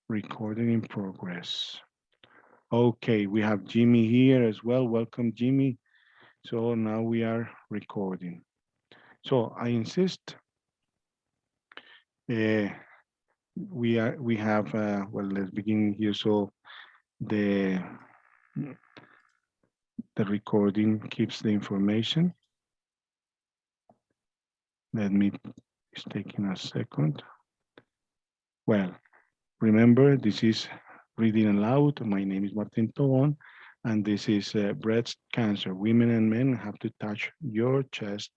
Recording in progress. Okay, we have Jimmy here as well. Welcome, Jimmy. So now we are recording. So I insist uh, we have well, let's begin here. So the the recording keeps the information. Let me, it's taking a second. Well, remember, this is reading aloud. My name is Martin Tobón, and this is breast cancer. Women and men have to touch your chest,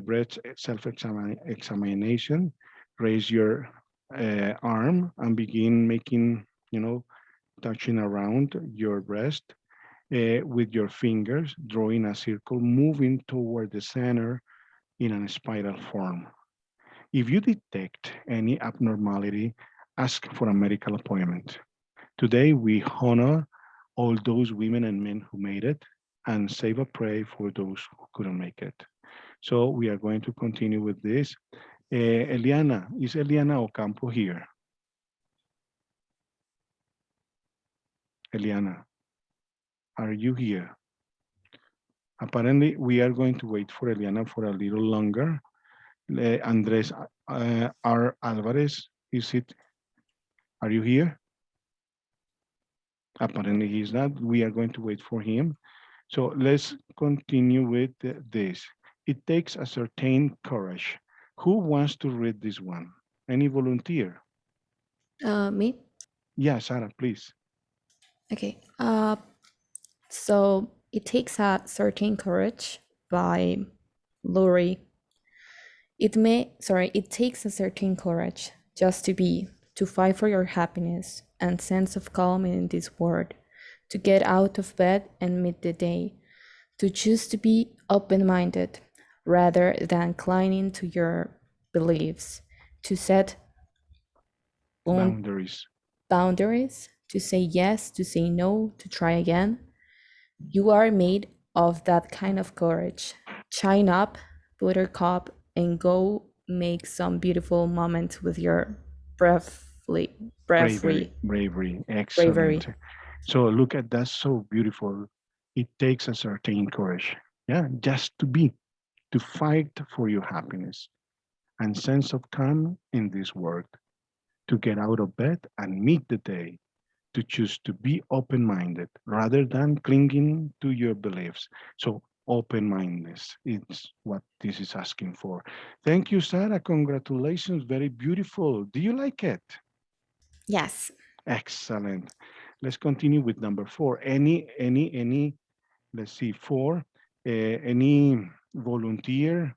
breast self-examination. Raise your arm and begin making, touching around your breast with your fingers, drawing a circle, moving toward the center in a spiral form. If you detect any abnormality, ask for a medical appointment. Today, we honor all those women and men who made it and save a prayer for those who couldn't make it. So we are going to continue with this. Eliana, is Eliana Ocampo here? Eliana, are you here? Apparently, we are going to wait for Eliana for a little longer. Andres R. Alvarez, is it? Are you here? Apparently, he's not. We are going to wait for him. So let's continue with this. It takes a certain courage. Who wants to read this one? Any volunteer? Me? Yeah, Sarah, please. Okay. So it takes a certain courage by Lori. It takes a certain courage just to be, to fight for your happiness and sense of calm in this world, to get out of bed and meet the day, to choose to be open-minded rather than clinging to your beliefs, to set Boundaries. boundaries, to say yes, to say no, to try again. You are made of that kind of courage. Shine up, buttercup, and go make some beautiful moments with your bravery, Bravery, bravery, bravery. bravery. Excellent. So look at that, so beautiful. It takes a certain courage. Yeah, just to be, to fight for your happiness and sense of calm in this world, to get out of bed and meet the day, to choose to be open minded rather than clinging to your beliefs. So, open mindedness is what this is asking for. Thank you, Sarah. Congratulations. Very beautiful. Do you like it? Yes. Excellent. Let's continue with number four. Let's see, four, any volunteer.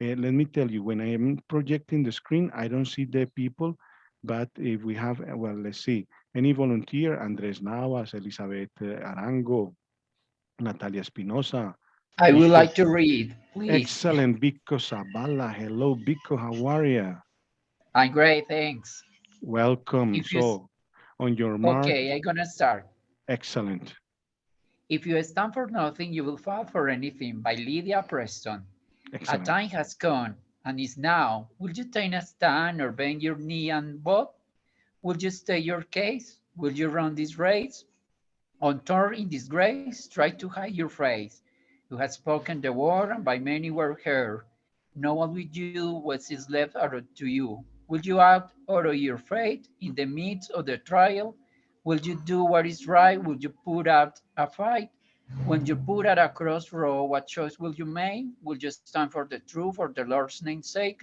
Let me tell you, when I am projecting the screen, I don't see the people, but if we have, well, let's see, any volunteer, Andres Navas, Elizabeth Arango, Natalia Espinosa, I would Vico, like to read, please. excellent, Vico Zabala. Hello, Vico, how are you? I'm great, thanks. Welcome. If you, So, on your mark, okay, I'm gonna start. excellent, If you stand for nothing, you will fall for anything by Lydia Preston. A excellent. time has come and is now. Will you take a stand or bend your knee and vote? Will you state your case? Will you run this race? On tour in disgrace, try to hide your face. You have spoken the word, and by many were heard. No one will do what is left out to you. Will you act out of your faith in the midst of the trial? Will you do what is right? Will you put out a fight? When you put at a crossroad, what choice will you make? Will you stand for the truth for the Lord's name's sake?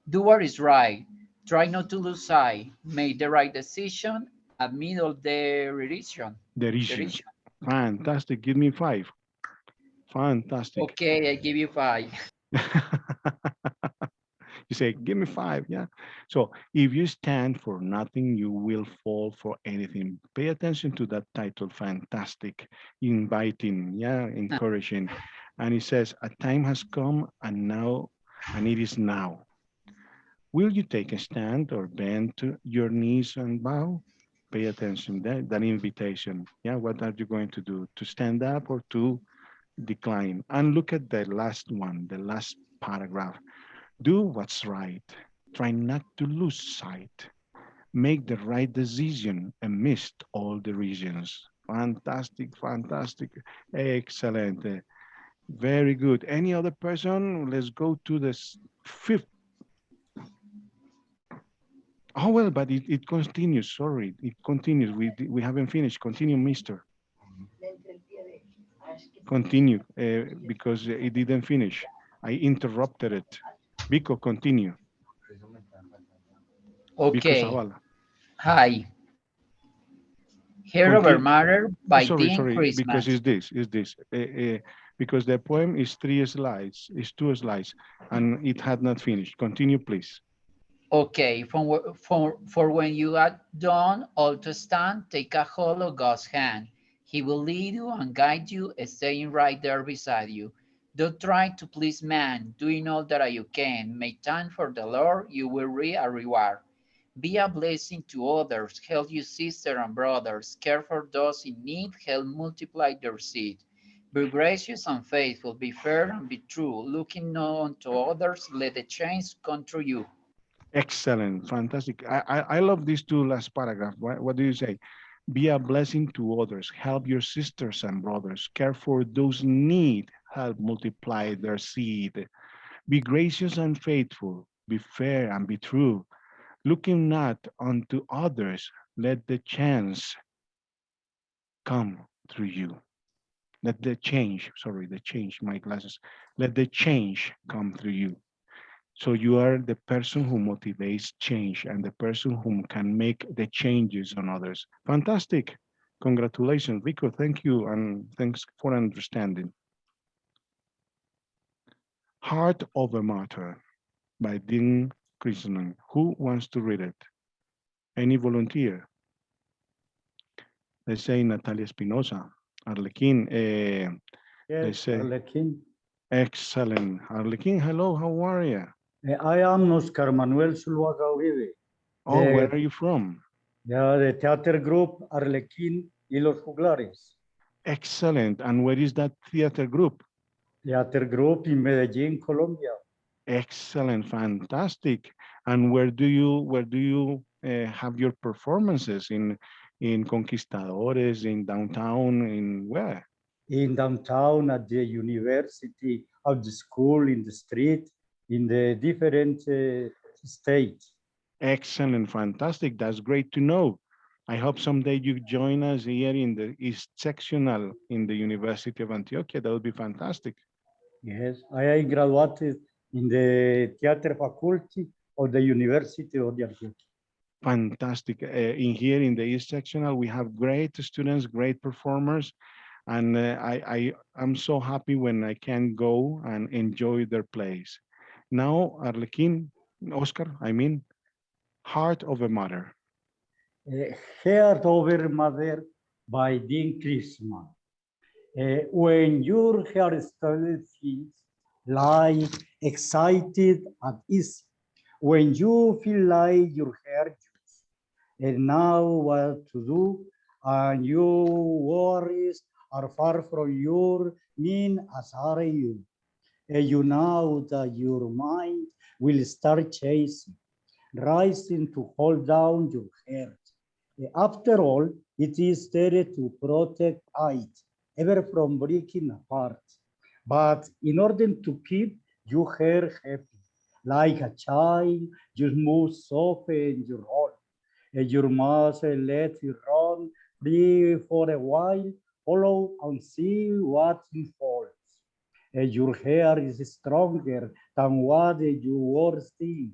Do what is right. Try not to lose sight. Make the right decision. Admit all the Derision. derision. Fantastic. Give me five. Fantastic. Okay, I give you five. You say, give me five. Yeah. So if you stand for nothing, you will fall for anything. Pay attention to that title. Fantastic. Inviting. Yeah. Encouraging. And it says, a time has come and now, and it is now. Will you take a stand or bend to your knees and bow? Pay attention. That invitation. Yeah. What are you going to do? To stand up or to decline? And look at the last one, the last paragraph. Do what's right. Try not to lose sight. make the right decision amidst all the regions. Fantastic, fantastic, excellent. Very good. Any other person? Let's go to the fifth. Oh, well, but it continues. Sorry, it continues. We haven't finished. Continue, mister. Continue, because it didn't finish. I interrupted it. Vico, continue. Vico Okay. Zavala. Hi. Hear over Continue. matter by Sorry, Dean sorry, because Christmas. is this. Because the poem is 3 slides, is 2 slides, and it had not finished. Continue, please. Okay, for when you are done, all to stand, take a hold of God's hand. He will lead you and guide you, staying right there beside you. Don't try to please man, doing all that you can. Make time for the Lord, you will reap a reward. Be a blessing to others, help your sister and brothers, care for those in need, help multiply their seed. Be gracious and faithful, be fair and be true, looking not unto others, let the change come through you. Excellent, fantastic. I love these two last paragraph. What do you say? Be a blessing to others. Help your sisters and brothers. Care for those in need. Help multiply their seed. Be gracious and faithful. Be fair and be true. Looking not unto others, let the chance come through you. Let the change, sorry, the change, my glasses. Let the change come through you. So you are the person who motivates change and the person who can make the changes on others. Fantastic. Congratulations, Vico. Thank you and thanks for understanding. Heart of a Matter by Dean Christman. Who wants to read it? Any volunteer? Let's say Natalia Espinosa. Arlequin, let's Yes, say, Arlequín. excellent. Arlequin, hello, how are you? I am Oscar Manuel Zuluaga Uribe, Oh, where the, are you from? the theater group Arlequín y los Juglares. Excellent. And where is that theater group? Theater group in Medellín, Colombia. Excellent, fantastic. And where do you have your performances in Conquistadores, in downtown, in where? In downtown, at the university, at the school, in the street, in the different states. Excellent, fantastic. That's great to know. I hope someday you join us here in the East Sectional in the University of Antioquia. That would be fantastic. Yes, I graduated in the theater faculty of the University of Antioquia. Fantastic. In here in the East Sectional, we have great students, great performers, and I'm so happy when I can go and enjoy their plays. Now, Arlequin, Oscar, I mean, Heart of a Mother. Heart Over Mother by Dean Christman. When your hairstyle feels like excited and easy, when you feel like your hair juice, and now what to do, and your worries are far from your mean as are you. And you know that your mind will start chasing, rising to hold down your heart. After all, it is there to protect it, ever from breaking apart. But in order to keep your hair happy, like a child, you move softly in your roll. And you must let it run free for a while, follow and see what unfolds. And your hair is stronger than what you were think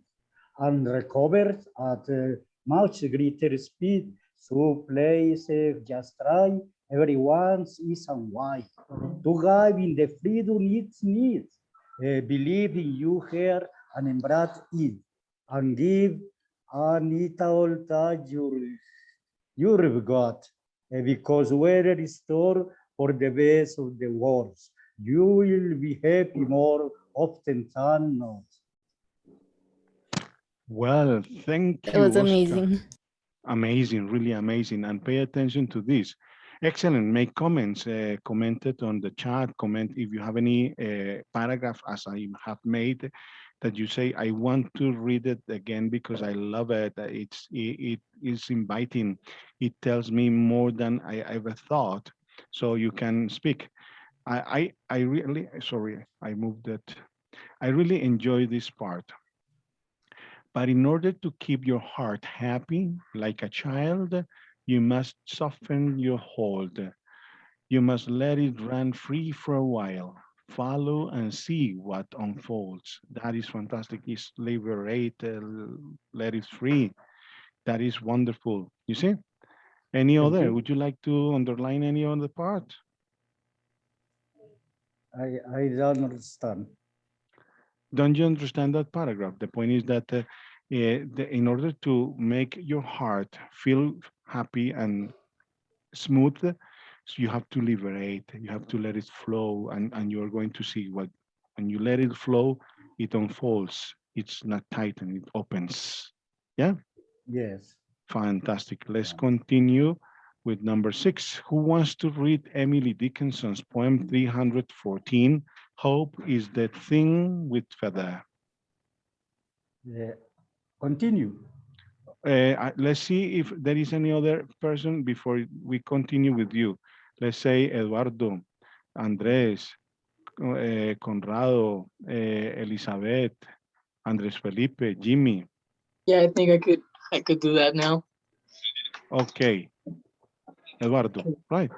and recovers at a much greater speed. So please just try everyone's is and why. To give in the freedom it needs. Believe in you here and embrace it. And give and all that you've got. Because we're restored for the best of the world. You will be happy more often than not. Well, thank That was you, Oscar. amazing. Amazing, really amazing. And pay attention to this. Excellent. Make comments. Comment it on the chat. Comment if you have any paragraph as I have made that you say, I want to read it again because I love it. It is inviting. It tells me more than I ever thought. So you can speak. I really, sorry, I moved it. I really enjoy this part. But in order to keep your heart happy, like a child, you must soften your hold. You must let it run free for a while. Follow and see what unfolds. That is fantastic. Is liberate, let it free. That is wonderful. You see? Any Thank other? you. Would you like to underline any other part? I don't understand. Don't you understand that paragraph? The point is that in order to make your heart feel happy and smooth, so you have to liberate, you have to let it flow, and you're going to see what, when you let it flow, it unfolds. It's not tightened, it opens. Yeah, Yes. fantastic. Let's Yeah. continue with number 6. Who wants to read Emily Dickinson's poem 314? Hope is the thing with feather. Continue. Let's see if there is any other person before we continue with you. Let's say Eduardo, Andrés, Conrado, Elizabeth, Andrés Felipe, Jimmy. Yeah, I think I could do that now. Okay, Eduardo, right?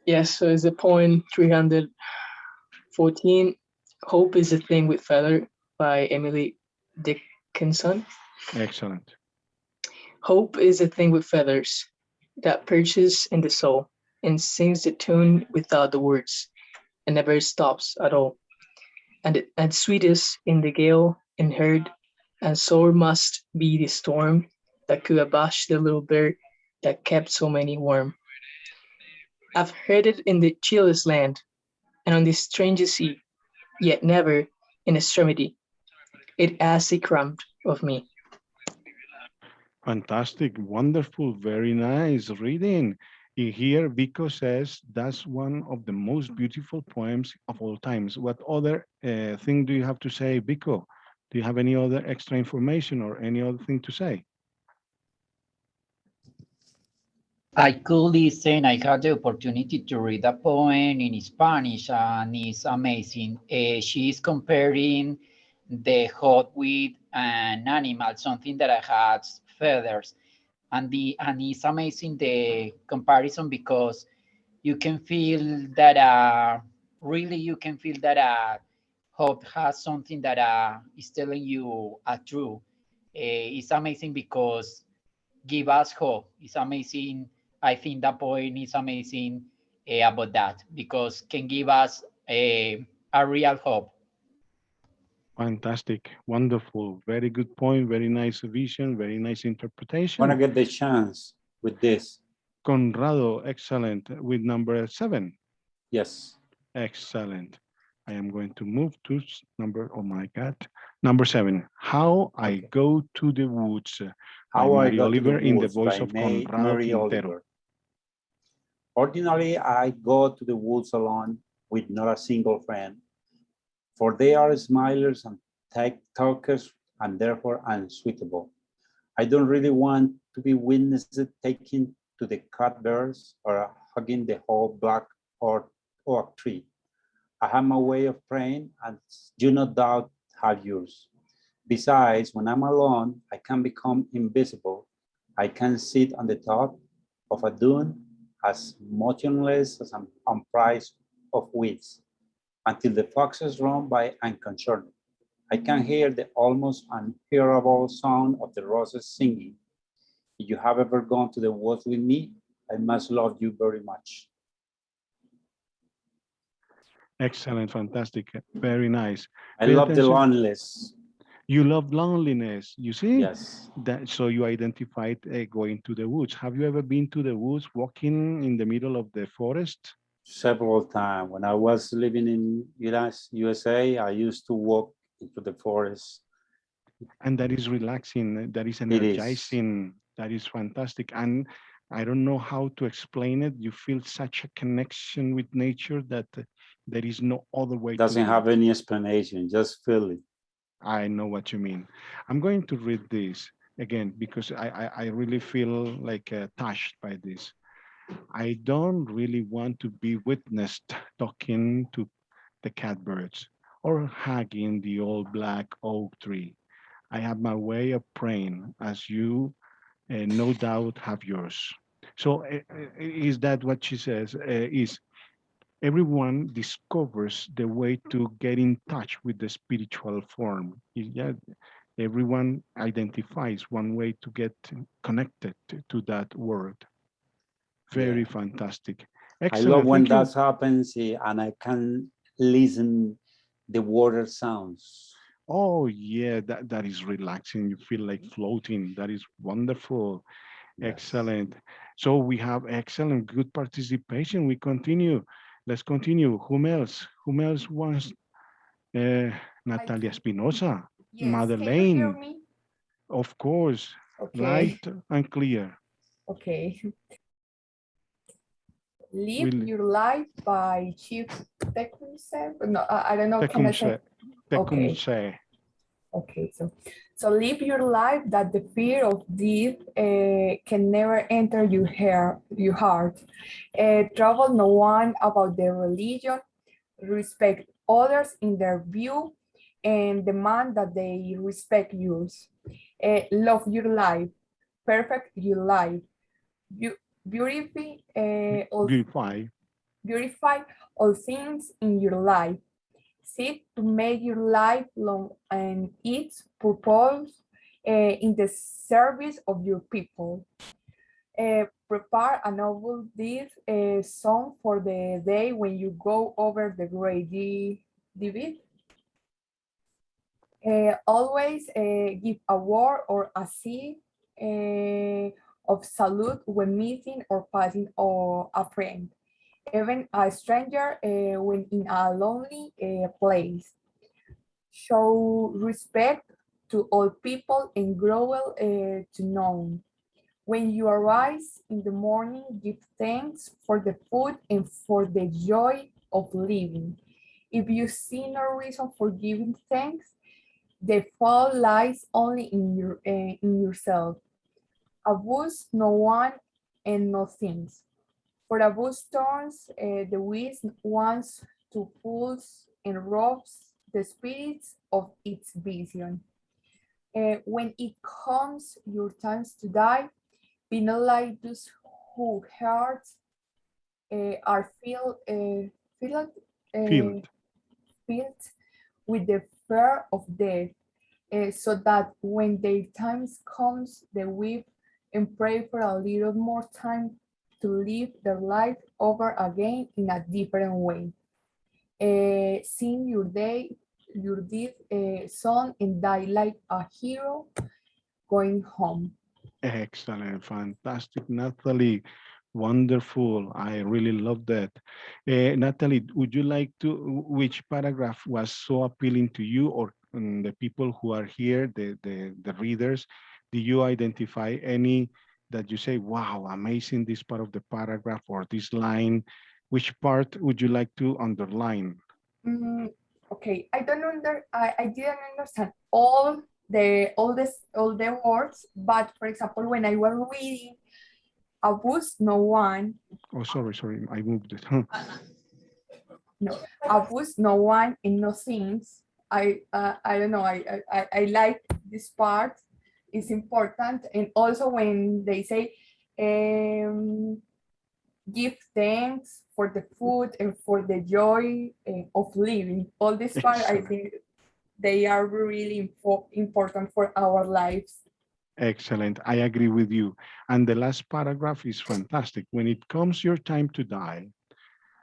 Yes, so it's the poem 314. Hope is a thing with feather by Emily Dickinson. Excellent. Hope is a thing with feathers that perches in the soul and sings the tune without the words and never stops at all. And sweetest in the gale and heard, and sore must be the storm that could abash the little bird that kept so many warm. I've heard it in the chillest land and on the strangest sea, yet never in extremity it asks a crumb of me. Fantastic, wonderful, very nice reading. Here, Vico says that's one of the most beautiful poems of all times. What other thing do you have to say, Vico? Do you have any other extra information or any other thing to say? I could listen. I had the opportunity to read a poem in Spanish, and it's amazing. She is comparing the hot with an animal, something that has feathers, and it's amazing the comparison because you can feel that really you can feel that hope has something that is telling you a truth. It's amazing because give us hope. It's amazing. I think that point is amazing about that because can give us a real hope. Fantastic, wonderful, very good point, very nice vision, very nice Wanna interpretation. get the chance with this? Conrado, excellent. With number 7, Yes. excellent. I am going to move to number, oh my God, number 7. How I Okay. Go to the Woods by How I Mary Got to the Oliver in the Woods voice by of Conrado Mary Quintero. Oliver. Ordinarily, I go to the woods alone with not a single friend, for they are smilers and talkers and therefore unsuitable. I don't really want to be witnessed taking to the cutbearers or hugging the whole black or oak tree. I have my way of praying and do not doubt have yours. Besides, when I'm alone, I can become invisible. I can sit on the top of a dune as motionless as an emprise of weeds until the foxes run by unconcerned. I can hear the almost unhearable sound of the roses singing. If you have ever gone to the woods with me, I must love you very much. Excellent, fantastic, very nice. I Pay love the attention. loneliness. You love loneliness, you see? Yes, That, so you identified going to the woods. Have you ever been to the woods, walking in the middle of the forest? several times. When I was living in USA, I used to walk into the forest. And that is relaxing, that is It is. energizing, that is fantastic. And I don't know how to explain it. You feel such a connection with nature that there is no other way Doesn't to. have any explanation, just feel it. I know what you mean. I'm going to read this again because I really feel like touched by this. I don't really want to be witnessed talking to the catbirds or hugging the old black oak tree. I have my way of praying, as you no doubt have yours. So, is that what she says? Is everyone discovers the way to get in touch with the spiritual form? Yeah, everyone identifies one way to get connected to that word. Very Yeah. fantastic. I love Excellent. when Thank you. that happens and I can listen the water sounds. Oh, yeah, that is relaxing. You feel like floating. That is wonderful. Yes. Excellent. So we have excellent, good participation. We continue. Let's continue. Whom else? Whom else wants? Uh, I Natalia can. Espinosa, Yes, can you hear Madeleine, me? of course, Okay, light and clear. okay. Live Will Your Life by Chief Tecumseh. No, I don't know. Can I say? Tecumseh, Okay, Tecumseh. okay. So live your life that the fear of death can never enter your heart. Trouble no one about their religion. Respect others in their view, and demand that they respect yours. Love your life. Perfect your life. Beau- Beautify all Beautify. Beautify all things in your life. Seek to make your life long and its purpose in the service of your people. Prepare a noble deed song for the day when you go over the great divide. Always give a word or a seed of salute when meeting or passing or a friend, even a stranger when in a lonely place. Show respect to all people and grow to know. When you arise in the morning, give thanks for the food and for the joy of living. If you see no reason for giving thanks, the fault lies only in yourself. Abuse no one and no things. For abuse turns the wise ones to fools and robs the spirits of its vision. When it comes your times to die, be not like those whose hearts are filled, uh, Field. filled with the fear of death, so that when their times comes, they weep and pray for a little more time to live their life over again in a different way. Sing your deed song and die like a hero going home. Excellent. Fantastic, Natalie. Wonderful. I really love that. Natalie, would you like to, which paragraph was so appealing to you or the people who are here, the readers? Do you identify any that you say, wow, amazing, this part of the paragraph or this line? Which part would you like to underline? Mm, okay, I didn't understand all the words, but for example, when I was reading abuse no one, Oh, sorry, I moved it. no, abuse no one and no things. I don't know. I like this part. It's important, and also when they say give thanks for the food and for the joy of living. All this part, I Excellent. think they are really important for our lives. Excellent. I agree with you. And the last paragraph is fantastic. When it comes your time to die,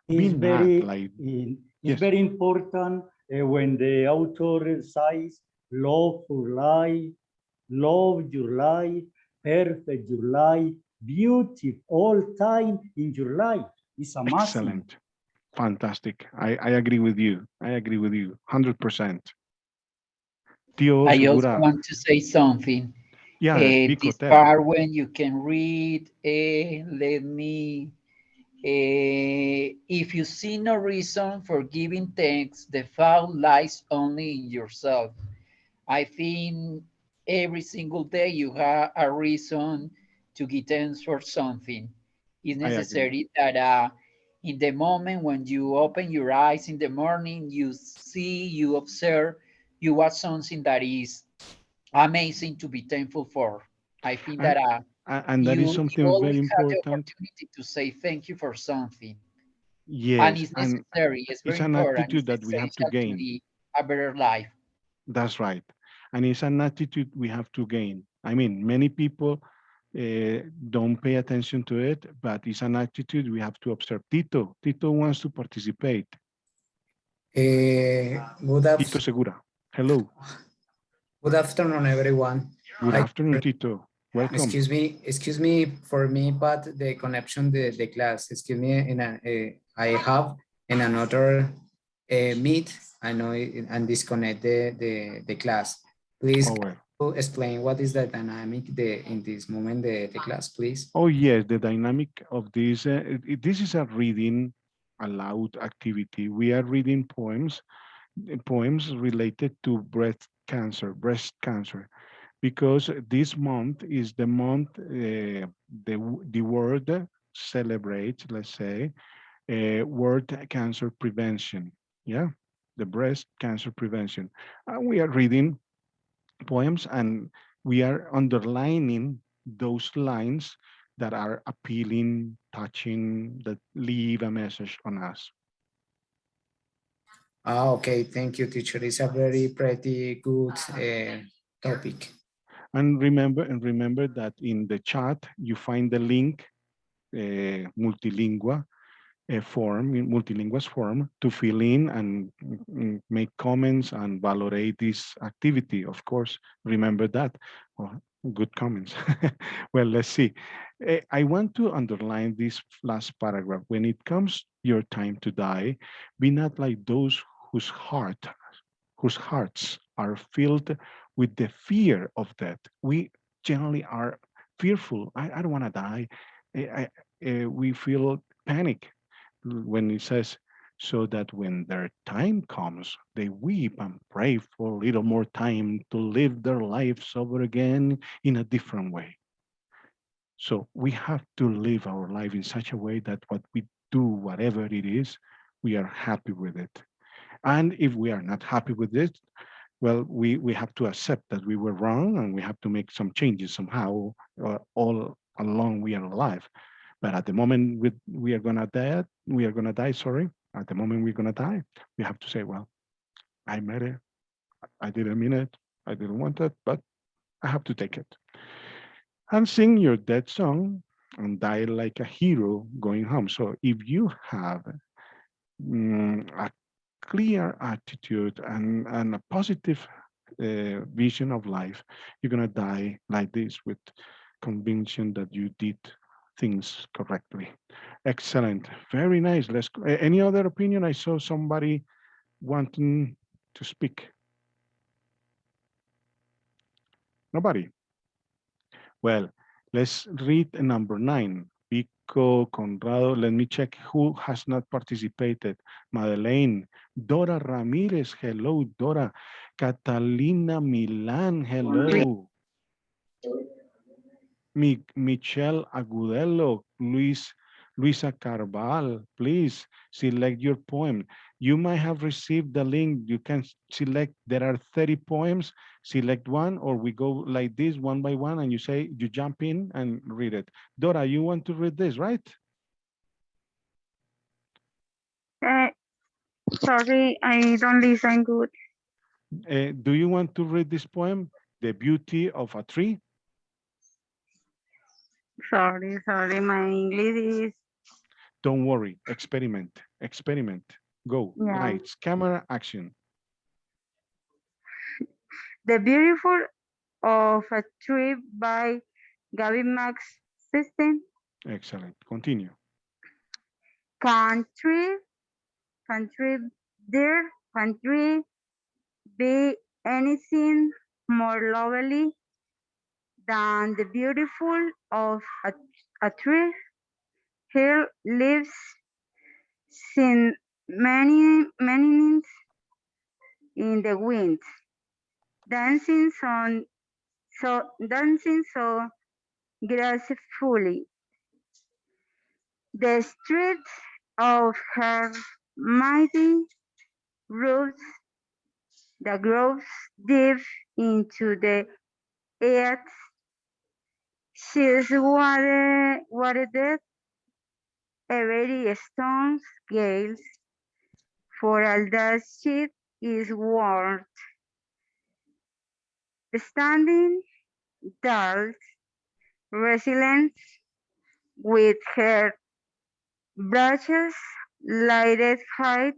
be Is not very like, is yes, very important when the author says love for life, love your life, perfect your life, beauty all time in your life. It's amazing. excellent, fantastic. I agree with you. I agree with you 100%. Tio I also Segura, want to say something. yeah, Vico, This tell. part when you can read, let me, if you see no reason for giving thanks, the fault lies only in yourself. I think every single day you have a reason to get thanks for something. It's I agree. necessary that in the moment when you open your eyes in the morning, you see, you observe, you watch something that is amazing to be thankful for. I think And that and that is you something very always have the important. opportunity to say thank you for something. And Yes, it's and necessary, it's it's very an important, attitude it's that we have to essential to gain. live a better life. That's right. And it's an attitude we have to gain. I mean, many people don't pay attention to it, but it's an attitude we have to observe. Tito wants to participate. Good, Tito Segura. Hello. good afternoon, everyone. Good I, afternoon, Tito. Welcome. excuse me for me, but the connection, the class, excuse me, I have in another meet, I know, and disconnect the class. Please Oh, well. explain what is the dynamic in this moment, the class, please. Oh, yes, the dynamic of this, this is a reading aloud activity. We are reading poems related to breast cancer, because this month is the month the world celebrates, let's say, world cancer prevention. Yeah, the breast cancer prevention. And we are reading poems and we are underlining those lines that are appealing, touching, that leave a message on us. Ah, okay, thank you, teacher. It's a very pretty good topic. And remember that in the chat you find the link, multilingua form, in multilingual form, to fill in and make comments and validate this activity. Of course, remember that. Well, good comments. Well, let's see. I want to underline this last paragraph. When it comes your time to die, be not like those whose hearts are filled with the fear of death. We generally are fearful. I don't want to die. We feel panic when it says, so that when their time comes, they weep and pray for a little more time to live their lives over again in a different way. So we have to live our life in such a way that what we do, whatever it is, we are happy with it. And if we are not happy with it, well, we have to accept that we were wrong and we have to make some changes somehow. All along we are alive. But at the moment we are gonna die, sorry. At the moment we're gonna die, we have to say, well, I made it. I didn't mean it. I didn't want it, but I have to take it. And sing your dead song and die like a hero going home. So if you have a clear attitude and a positive vision of life, you're gonna die like this with conviction that you did things correctly. Excellent, very nice. Any other opinion? I saw somebody wanting to speak. Nobody. Well, let's read number 9. Pico, Conrado, let me check who has not participated. Madeleine, Dora Ramirez, hello, Dora. Catalina Milan, hello. Michelle Agudelo, Luisa Carval, please select your poem. You might have received the link. You can select, there are 30 poems, select one, or we go like this one by one and you say, you jump in and read it. Dora, you want to read this, right? Uh, Sorry, I don't listen good. Do you want to read this poem, The Beauty of a Tree? Sorry, my English is, Don't worry, experiment. Go, yeah. lights, camera, action. The Beautiful of a Tree by Gabby Max System. Excellent, continue. Country, country, there, country, be anything more lovely than the beautiful of a tree. Here lives in many, many in the wind. dancing dancing so gracefully. The streets of her mighty roots, the groves deep into the earth, she's watered every stone's gales, for all that she is worth. Standing tall, resilient, with her branches lighted heights,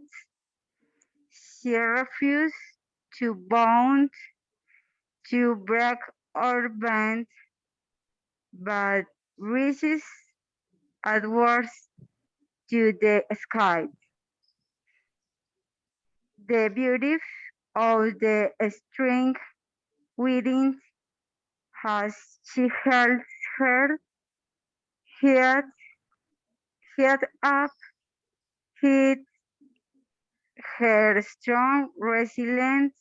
she refused to bound, to break or bend, but reaches outwards to the sky. The beauty of the string within has she held her head, head up, hid her strong, resilient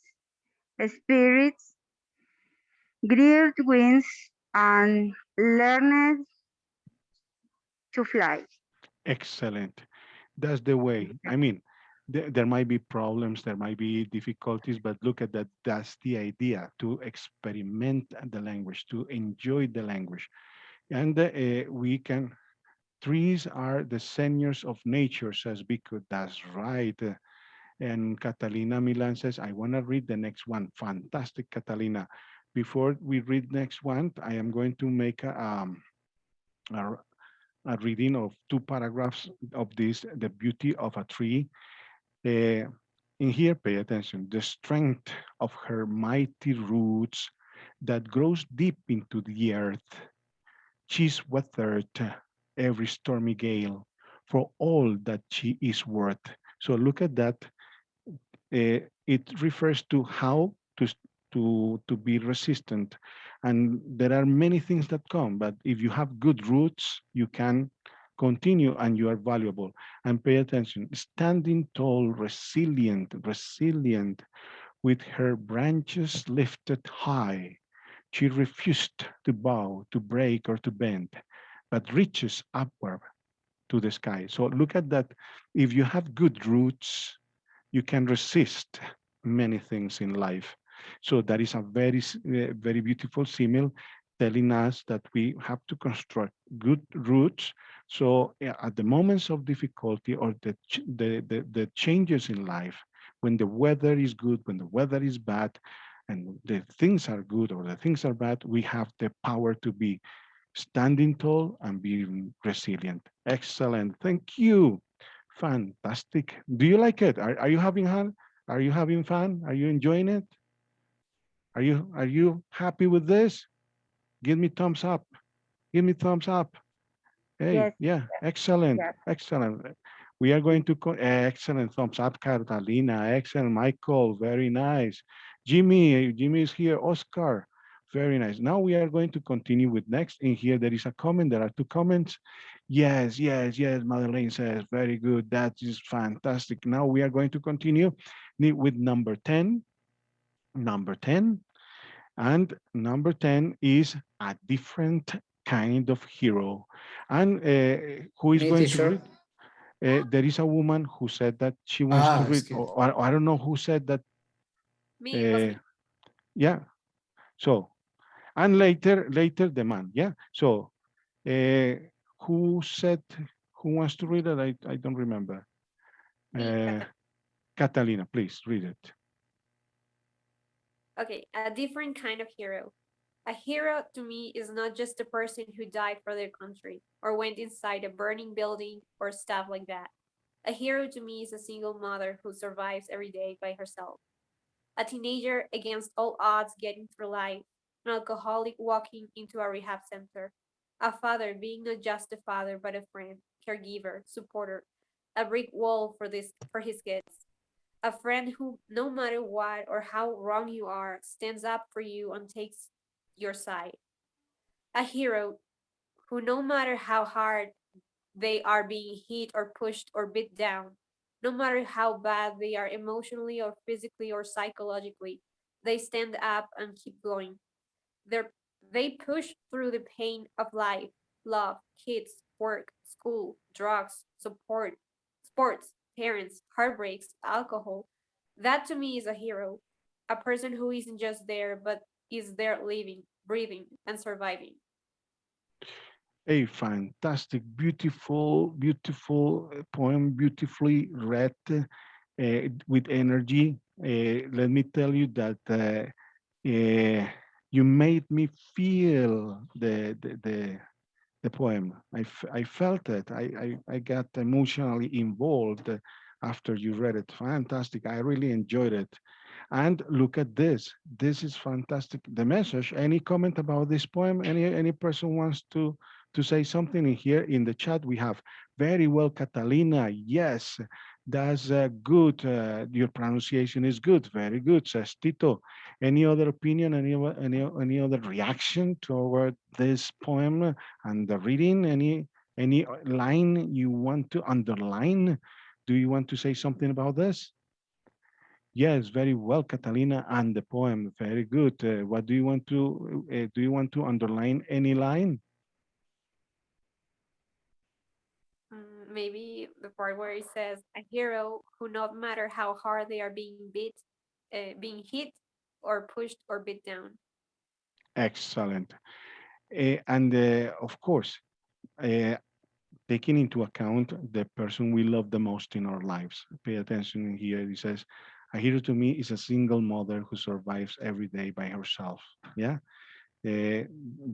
spirits, grieved wings, and learned to fly. Excellent. That's the way. I mean, there might be problems, there might be difficulties, but look at that. That's the idea, to experiment the language, to enjoy the language. And we can, trees are the seniors of nature, says Biko. That's right. And Catalina Milan says, I want to read the next one. Fantastic, Catalina. Before we read next one, I am going to make a, a reading of two paragraphs of this, the beauty of a tree. Uh, in here, pay attention. The strength of her mighty roots that grows deep into the earth. She's weathered every stormy gale for all that she is worth. So look at that. It refers to how to be resistant, and there are many things that come. But if you have good roots, you can continue, and you are valuable. And pay attention. Standing tall, resilient, with her branches lifted high. She refused to bow, to break, or to bend, but reaches upward to the sky. So look at that. If you have good roots, you can resist many things in life. So that is a very beautiful simile telling us that we have to construct good roots. So at the moments of difficulty, or the changes in life, when the weather is good, when the weather is bad, and the things are good or the things are bad, we have the power to be standing tall and being resilient. Excellent. Thank you. Fantastic. Do you like it? Are you having fun? Are you having fun? Are you enjoying it? Are you happy with this? Give me thumbs up. Give me thumbs up. Hey, Yes, yeah, excellent, yes, excellent. We are going to excellent thumbs up, Catalina. Excellent, Michael. Very nice. Jimmy is here. Oscar. Very nice. Now we are going to continue with next. In here, there is a comment. There are two comments. Yes, yes, yes. Madeleine says, very good. That is fantastic. Now we are going to continue with number 10. Number 10. And number 10 is a different kind of hero. And who is Me, going to read? teacher. There is a woman who said that she wants to Ah, read, excuse. or I don't know who said that. Me, it was Uh, me. yeah. So, and later the man. Yeah. So, uh, who said, who wants to read it? I don't remember. Me, Uh, Catalina. Catalina, please read it. Okay, a different kind of hero. A hero to me is not just a person who died for their country or went inside a burning building or stuff like that. A hero to me is a single mother who survives every day by herself. A teenager against all odds getting through life. An alcoholic walking into a rehab center. A father being not just a father but a friend, caregiver, supporter. A brick wall for his kids. A friend who, no matter what or how wrong you are, stands up for you and takes your side. A hero who, no matter how hard they are being hit or pushed or beat down, no matter how bad they are emotionally or physically or psychologically, They stand up and keep going. They're, they push through the pain of life, love, kids, work, school, drugs, support, sports, parents, heartbreaks, alcohol. That to me is a hero, a person who isn't just there, but is there living, breathing, and surviving. A fantastic, beautiful, beautiful poem, beautifully read with energy. Let me tell you that you made me feel the poem. I felt it. I got emotionally involved after you read it. Fantastic. I really enjoyed it. And look at this. This is fantastic. The message. Any comment about this poem? Any person wants to say something in here in the chat? We have very well, Catalina. Yes, that's good. Your pronunciation is good. Very good, says Tito. Any other opinion? Any other reaction toward this poem and the reading? Any line you want to underline? Do you want to say something about this? Yes, very well, Catalina, and the poem, very good. What do you want to underline any line? Maybe the part where it says a hero who, not matter how hard they are being being hit, or pushed, or beat down. Excellent. And of course, uh, taking into account the person we love the most in our lives. Pay attention here. It says, a hero to me is a single mother who survives every day by herself. Yeah. The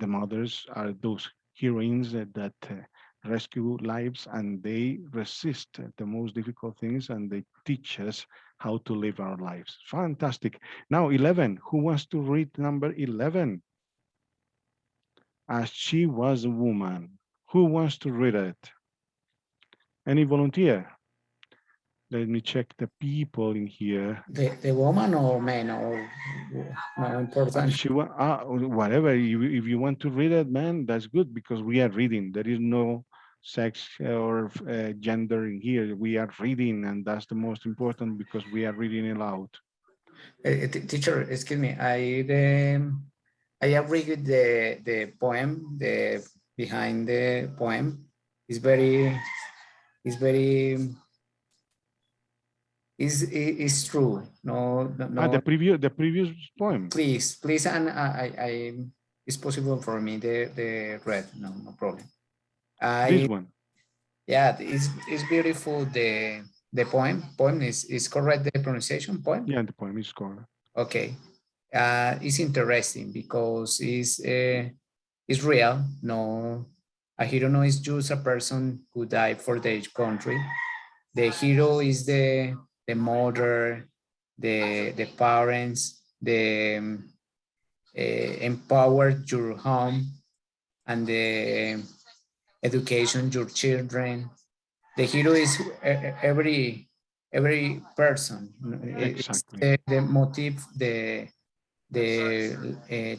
mothers are those heroines that rescue lives and they resist the most difficult things and they teach us how to live our lives. Fantastic. Now, 11. Who wants to read number 11? As she was a woman. Who wants to read it? Any volunteer? Let me check the people in here. The woman or man or no important. Whatever. If you want to read it, man, that's good because we are reading. There is no sex or gender in here. We are reading, and that's the most important because we are reading aloud. Teacher, excuse me. I agree with the poem. The behind the poem is very is true. No. The previous poem. Please, and I it's possible for me the red. No problem. This one. Yeah, it's beautiful. The poem is correct. The pronunciation poem. Yeah, the poem is correct. Okay, it's interesting because it's real. No, a hero no is just a person who died for their country. The hero is the mother, the parents, the empower your home, and the education your children. The hero is every person. Exactly. It's the motive, the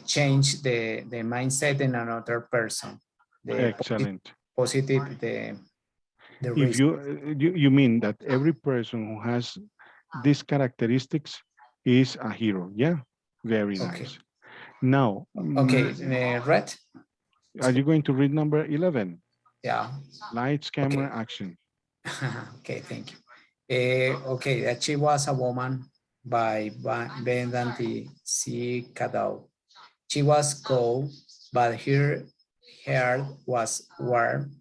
change the mindset in another person. The Excellent. positive the If risk. you mean that every person who has these characteristics is a hero, yeah? Very nice. Now, Okay, red. Are you going to read number 11? Yeah. Lights, camera, action. Okay, thank you. Okay, that she was a woman by Bendanti C. Cadau. She was cold, but her hair was warm.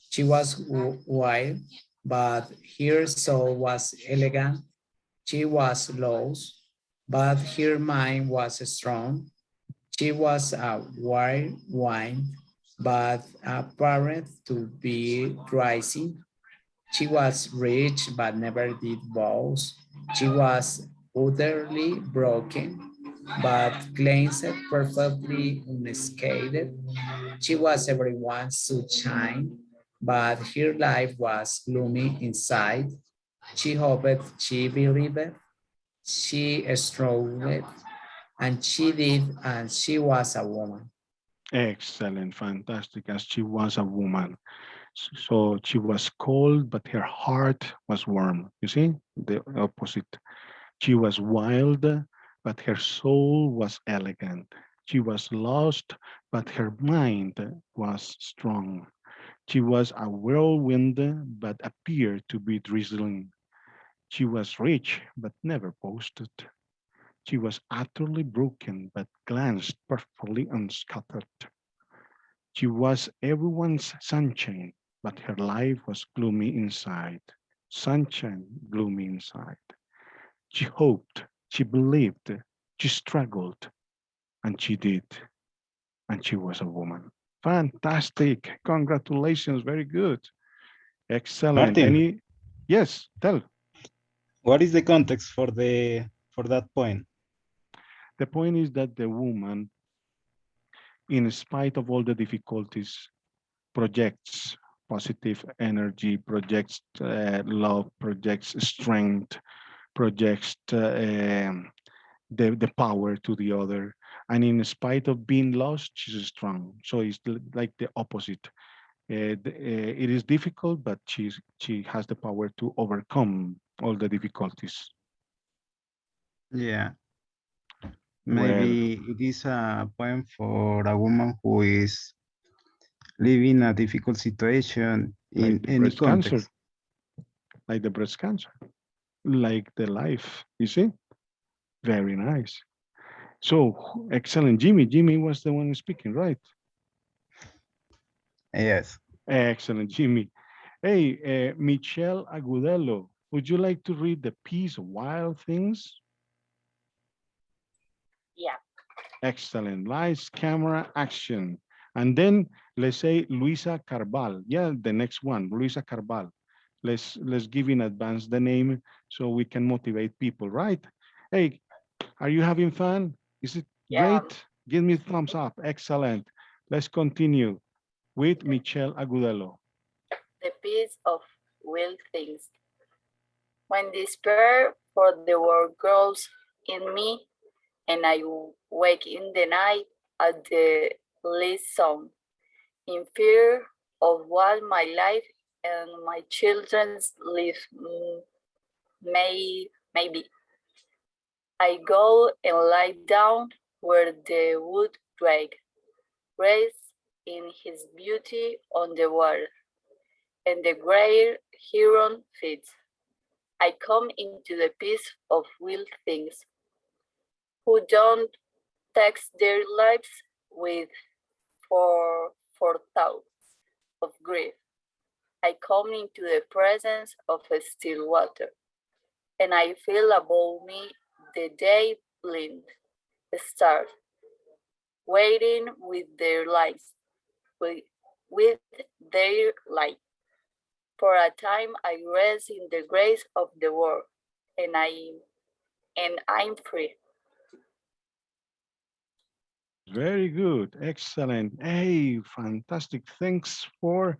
She was wild, but her soul was elegant. She was lost, but her mind was strong. She was a wild wine, but apparent to be rising. She was rich, but never did boast. She was utterly broken, but cleansed perfectly unscathed. She was everyone's sunshine, but her life was gloomy inside. She hoped, she believed, she struggled, and she did, and she was a woman. Excellent, fantastic, as she was a woman. So she was cold, but her heart was warm. You see, the opposite. She was wild, but her soul was elegant. She was lost, but her mind was strong. She was a whirlwind, but appeared to be drizzling. She was rich, but never boasted. She was utterly broken, but glanced perfectly unscattered. She was everyone's sunshine, but her life was gloomy inside. Sunshine, gloomy inside. She hoped, she believed, she struggled, and she did. And she was a woman. Fantastic. Congratulations. Very good. Excellent. Martin, Any? Yes, tell. what is the context for that point? The point is that the woman, in spite of all the difficulties, projects positive energy, projects love, projects strength, projects the power to the other. And in spite of being lost, she's strong. So it's like the opposite. It is difficult, but she has the power to overcome all the difficulties. Yeah, Well, maybe it is a poem for a woman who is living a difficult situation like in the any breast cancer, context. like the breast cancer, like the life, you see? Very nice. So excellent. Jimmy was the one speaking, right? Yes. Excellent, Jimmy. Hey, Michelle Agudelo, would you like to read the piece Wild Things? Yeah. Excellent. Lights, camera, action. And then let's say Luisa Carval. Yeah, the next one, Luisa Carval. Let's give in advance the name so we can motivate people, right? Hey, are you having fun? Is it Yeah. great? Give me a thumbs up. Excellent. Let's continue with Michelle Agudelo. The piece of wild things. When despair for the world grows in me, and I wake in the night at the least sound, in fear of what my life and my children's life may be. I go and lie down where the wood drake rests in his beauty on the water, and the grey heron feeds. I come into the peace of wild things, who don't tax their lives with thoughts of grief. I come into the presence of a still water, and I feel above me the day blind stars, waiting with their lights, with their light. For a time I rest in the grace of the world, and I'm free. Very good. Excellent. Hey, fantastic. Thanks for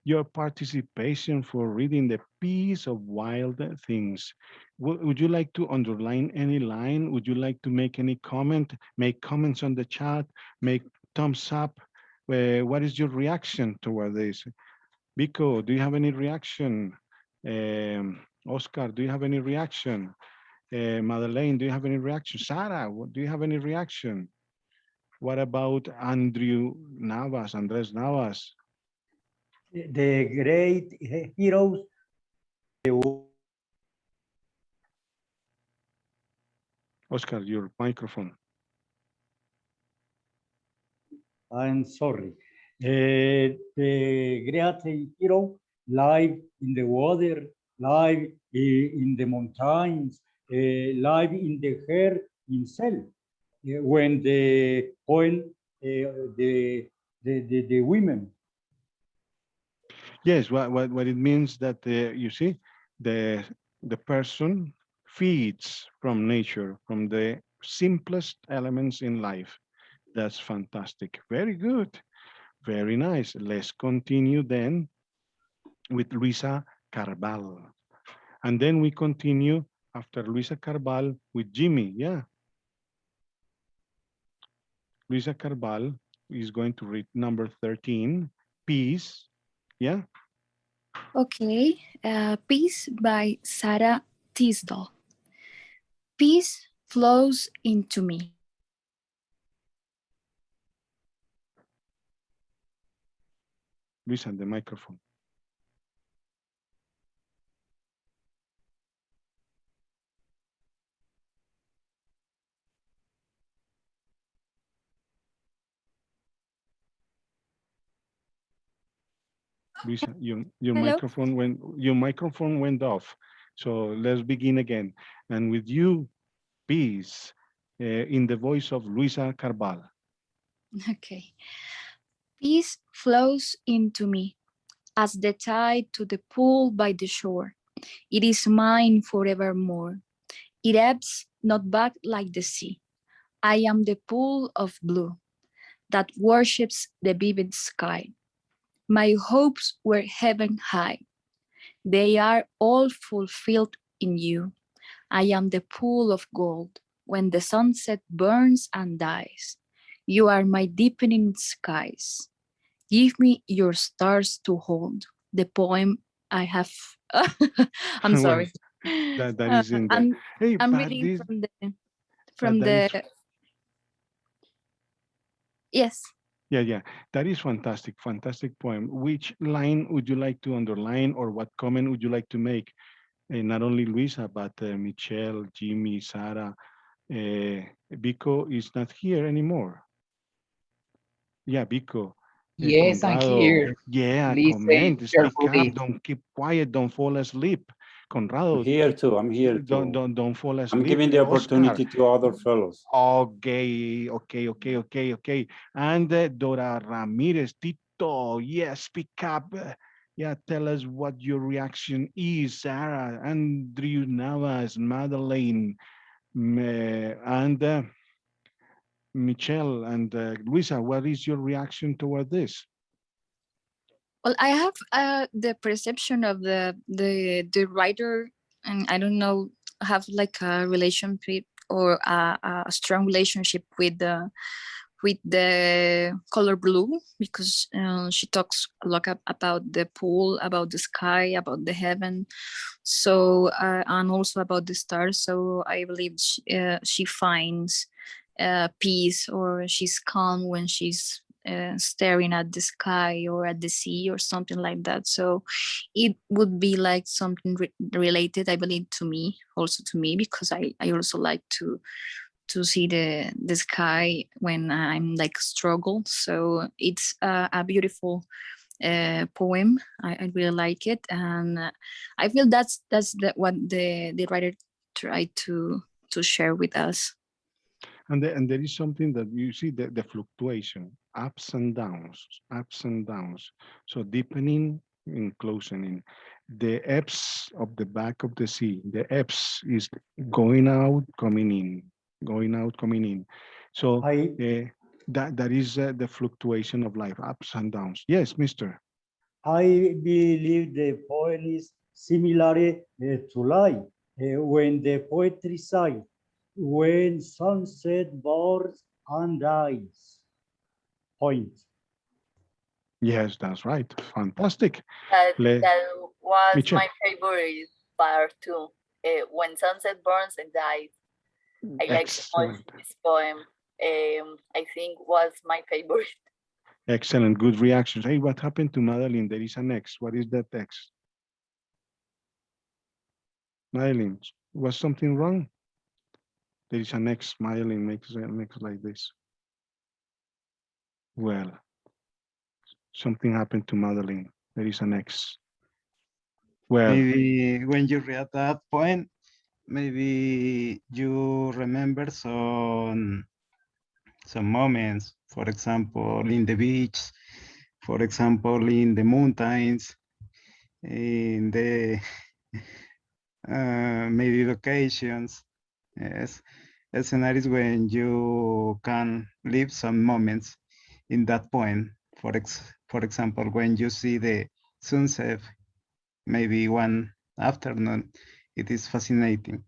your participation, for reading the piece of Wild Things. Would you like to underline any line? Would you like to make any comment? Make comments on the chat? Make thumbs up? What is your reaction toward this? Vico, do you have any reaction? Oscar, do you have any reaction? Madeleine, do you have any reaction? Sarah, do you have any reaction? What about Andres Navas? The great heroes. Oscar, your microphone. I'm sorry. The great hero live in the water, live in the mountains, live in the air himself. When the point, the women. Yes, what it means that you see, the person feeds from nature, from the simplest elements in life. That's fantastic. Very good. Very nice. Let's continue then with Luisa Carval. And then we continue after Luisa Carval with Jimmy. Yeah. Luisa Carval is going to read number 13, Peace. Yeah. Okay, Peace by Sarah Tisdall. Peace flows into me. Luisa, the microphone. Luisa, Hello? your microphone went off. So let's begin again. And with you, peace, in the voice of Luisa Carval. Okay. Peace flows into me as the tide to the pool by the shore. It is mine forevermore. It ebbs not back like the sea. I am the pool of blue that worships the vivid sky. My hopes were heaven high. They are all fulfilled in you. I am the pool of gold when the sunset burns and dies. You are my deepening skies. Give me your stars to hold. The poem I have. I'm Well, sorry. that is in there. I'm Hey, I'm but reading this, from that is, the yes. yeah, that is fantastic, fantastic poem. Which line would you like to underline, or what comment would you like to make? Not only Luisa, but Michelle, Jimmy, Sarah, Vico is not here anymore. Yeah, Vico, Yes, I'm Conrado, here. yeah, Listen comment, speak up, carefully. don't keep quiet, don't fall asleep. I'm Conrado, here too. I'm here too. don't fall I'm asleep. giving the Oscar, opportunity to other fellows. okay. And Dora Ramirez, Tito, yes, speak up. Yeah, tell us what your reaction is. Sarah, Andrew Navas, Madeleine, and Michelle, and Luisa, what is your reaction toward this? Well, I have the perception of the writer, and I don't know, have like a relationship or a strong relationship with the color blue, because she talks a lot about the pool, about the sky, about the heaven, so and also about the stars. So I believe she finds peace, or she's calm when she's staring at the sky or at the sea or something like that. So it would be like something related, I believe, to me, also to me, because I also like to see the sky when I'm like struggle. So it's a beautiful poem. I really like it, and I feel what the writer tried to share with us. And there is something that you see, the fluctuation, ups and downs, ups and downs. So deepening and closing. The ebbs of the back of the sea, the ebbs is going out, coming in, going out, coming in. So I that is the fluctuation of life, ups and downs. Yes, Mister. I believe the poem is similar to life. When the poetry side, when sunset burns and dies. Point. Yes, that's right. Fantastic. Le That was Michelle. my favorite part too. When sunset burns and dies. I like so much Excellent. this poem. I think was my favorite. Excellent. Good reactions. Hey, what happened to Madeline? There is an X. What is that X? Madeline, was something wrong? There is an X. Madeline makes like this. Well, something happened to Madeline. There is an X. Well, Maybe when you read that point, maybe you remember some moments, for example, in the beach, for example, in the mountains, in the maybe vacations. Yes, scenarios when you can live some moments in that point. For example, when you see the sunset, maybe one afternoon, it is fascinating.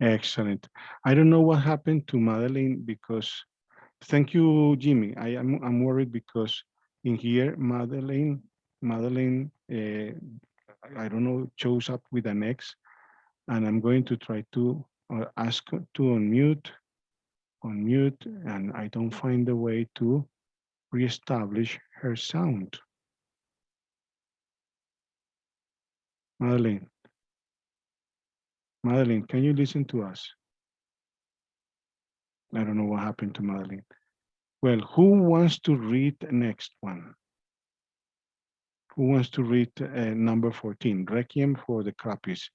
excellent. I don't know what happened to Madeline because thank you, Jimmy. I'm worried because in here, Madeline, I don't know, shows up with an X, and I'm going to try to ask to unmute, and I don't find a way to reestablish her sound. Madeline, can you listen to us? I don't know what happened to Madeline. Well, who wants to read the next one? Who wants to read number 14, Requiem for the Crappies?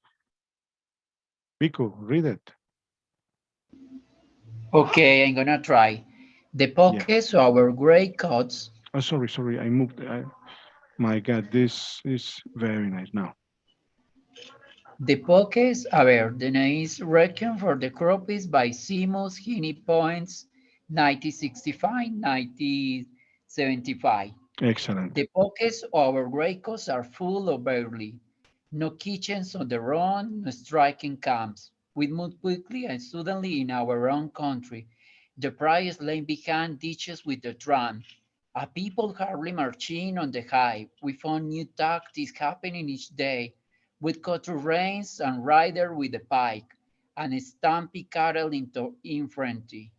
Pico, read it. Okay, I'm gonna try. The pockets of our gray coats. Oh, sorry, I moved. My God, this is very nice now. The pockets, a ver, the name is Requiem for the Crappies by Seamus Heaney Points, 1965-1975. Excellent. The pockets of our greatcoats are full of barley. No kitchens on the run, no striking camps. We moved quickly and suddenly in our own country. The prize lay behind ditches with the tram. A people hardly marching on the high. We found new tactics happening each day, with cutter reins and rider with a pike, and stampy cattle into infantry.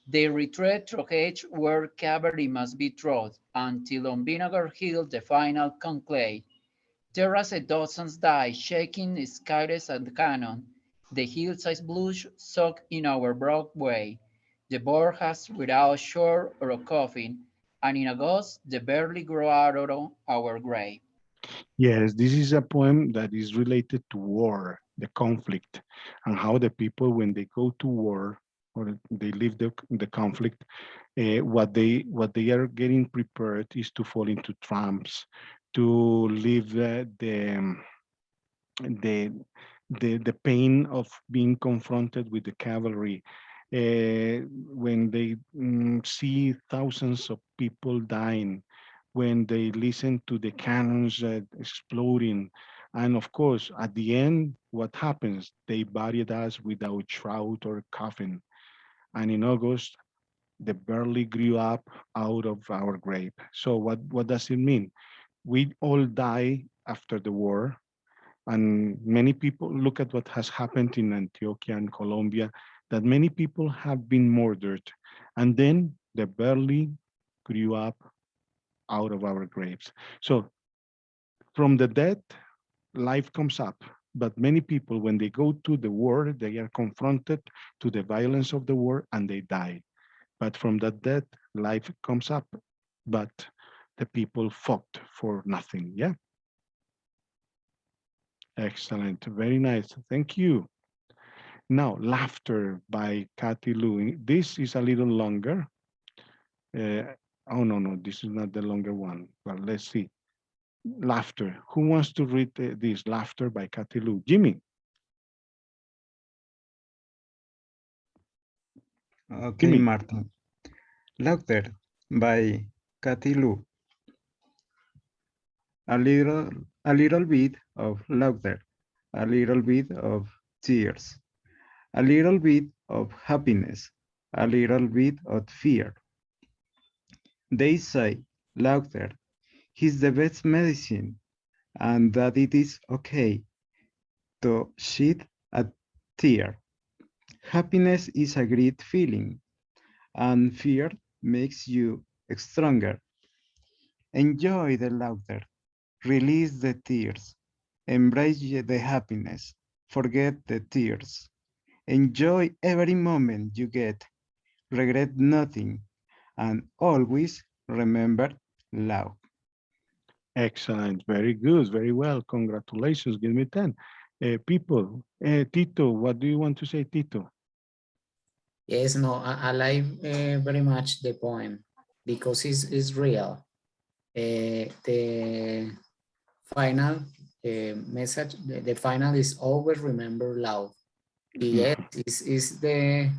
They retreat through hedge where cavalry must be trod, until on Vinegar Hill the final conclave. There as a dozens die, shaking skies and cannon. The hillsides blush, soaked in our broad way. The board has without shore or coffin, and in August the barley grow out of our grave. Yes, this is a poem that is related to war, the conflict, and how the people, when they go to war or they leave the conflict, what they are getting prepared is to fall into traps, to leave the the pain of being confronted with the cavalry. When they see thousands of people dying, when they listen to the cannons exploding, and of course, at the end, what happens? They buried us without shroud or coffin. And in August, the barley grew up out of our grave. So what does it mean? We all die after the war, and many people look at what has happened in Antioquia and Colombia, that many people have been murdered. And then the barley grew up out of our graves. So from the dead, life comes up. But many people, when they go to the war, they are confronted to the violence of the war and they die. But from that death, life comes up. But the people fought for nothing. Yeah. Excellent. Very nice. Thank you. Now, Laughter by Kathy Lou. This is a little longer. Uh, oh, no, this is not the longer one. Well, let's see. Laughter. Who wants to read this? Laughter by Kathy Lou. Jimmy. Okay, Jimmy. Martin. Laughter by Kathy Lou. A little bit of laughter, a little bit of tears, a little bit of happiness, a little bit of fear. They say laughter is the best medicine and that it is okay to shed a tear. Happiness is a great feeling and fear makes you stronger. Enjoy the laughter, release the tears, embrace the happiness, forget the tears. Enjoy every moment you get, regret nothing, and always remember love. Excellent. Very good. Very well. Congratulations. Give me 10. People, Tito, what do you want to say, Tito? Yes, no, I like very much the poem because it's real. The final message, the final is always remember love. Yes, is the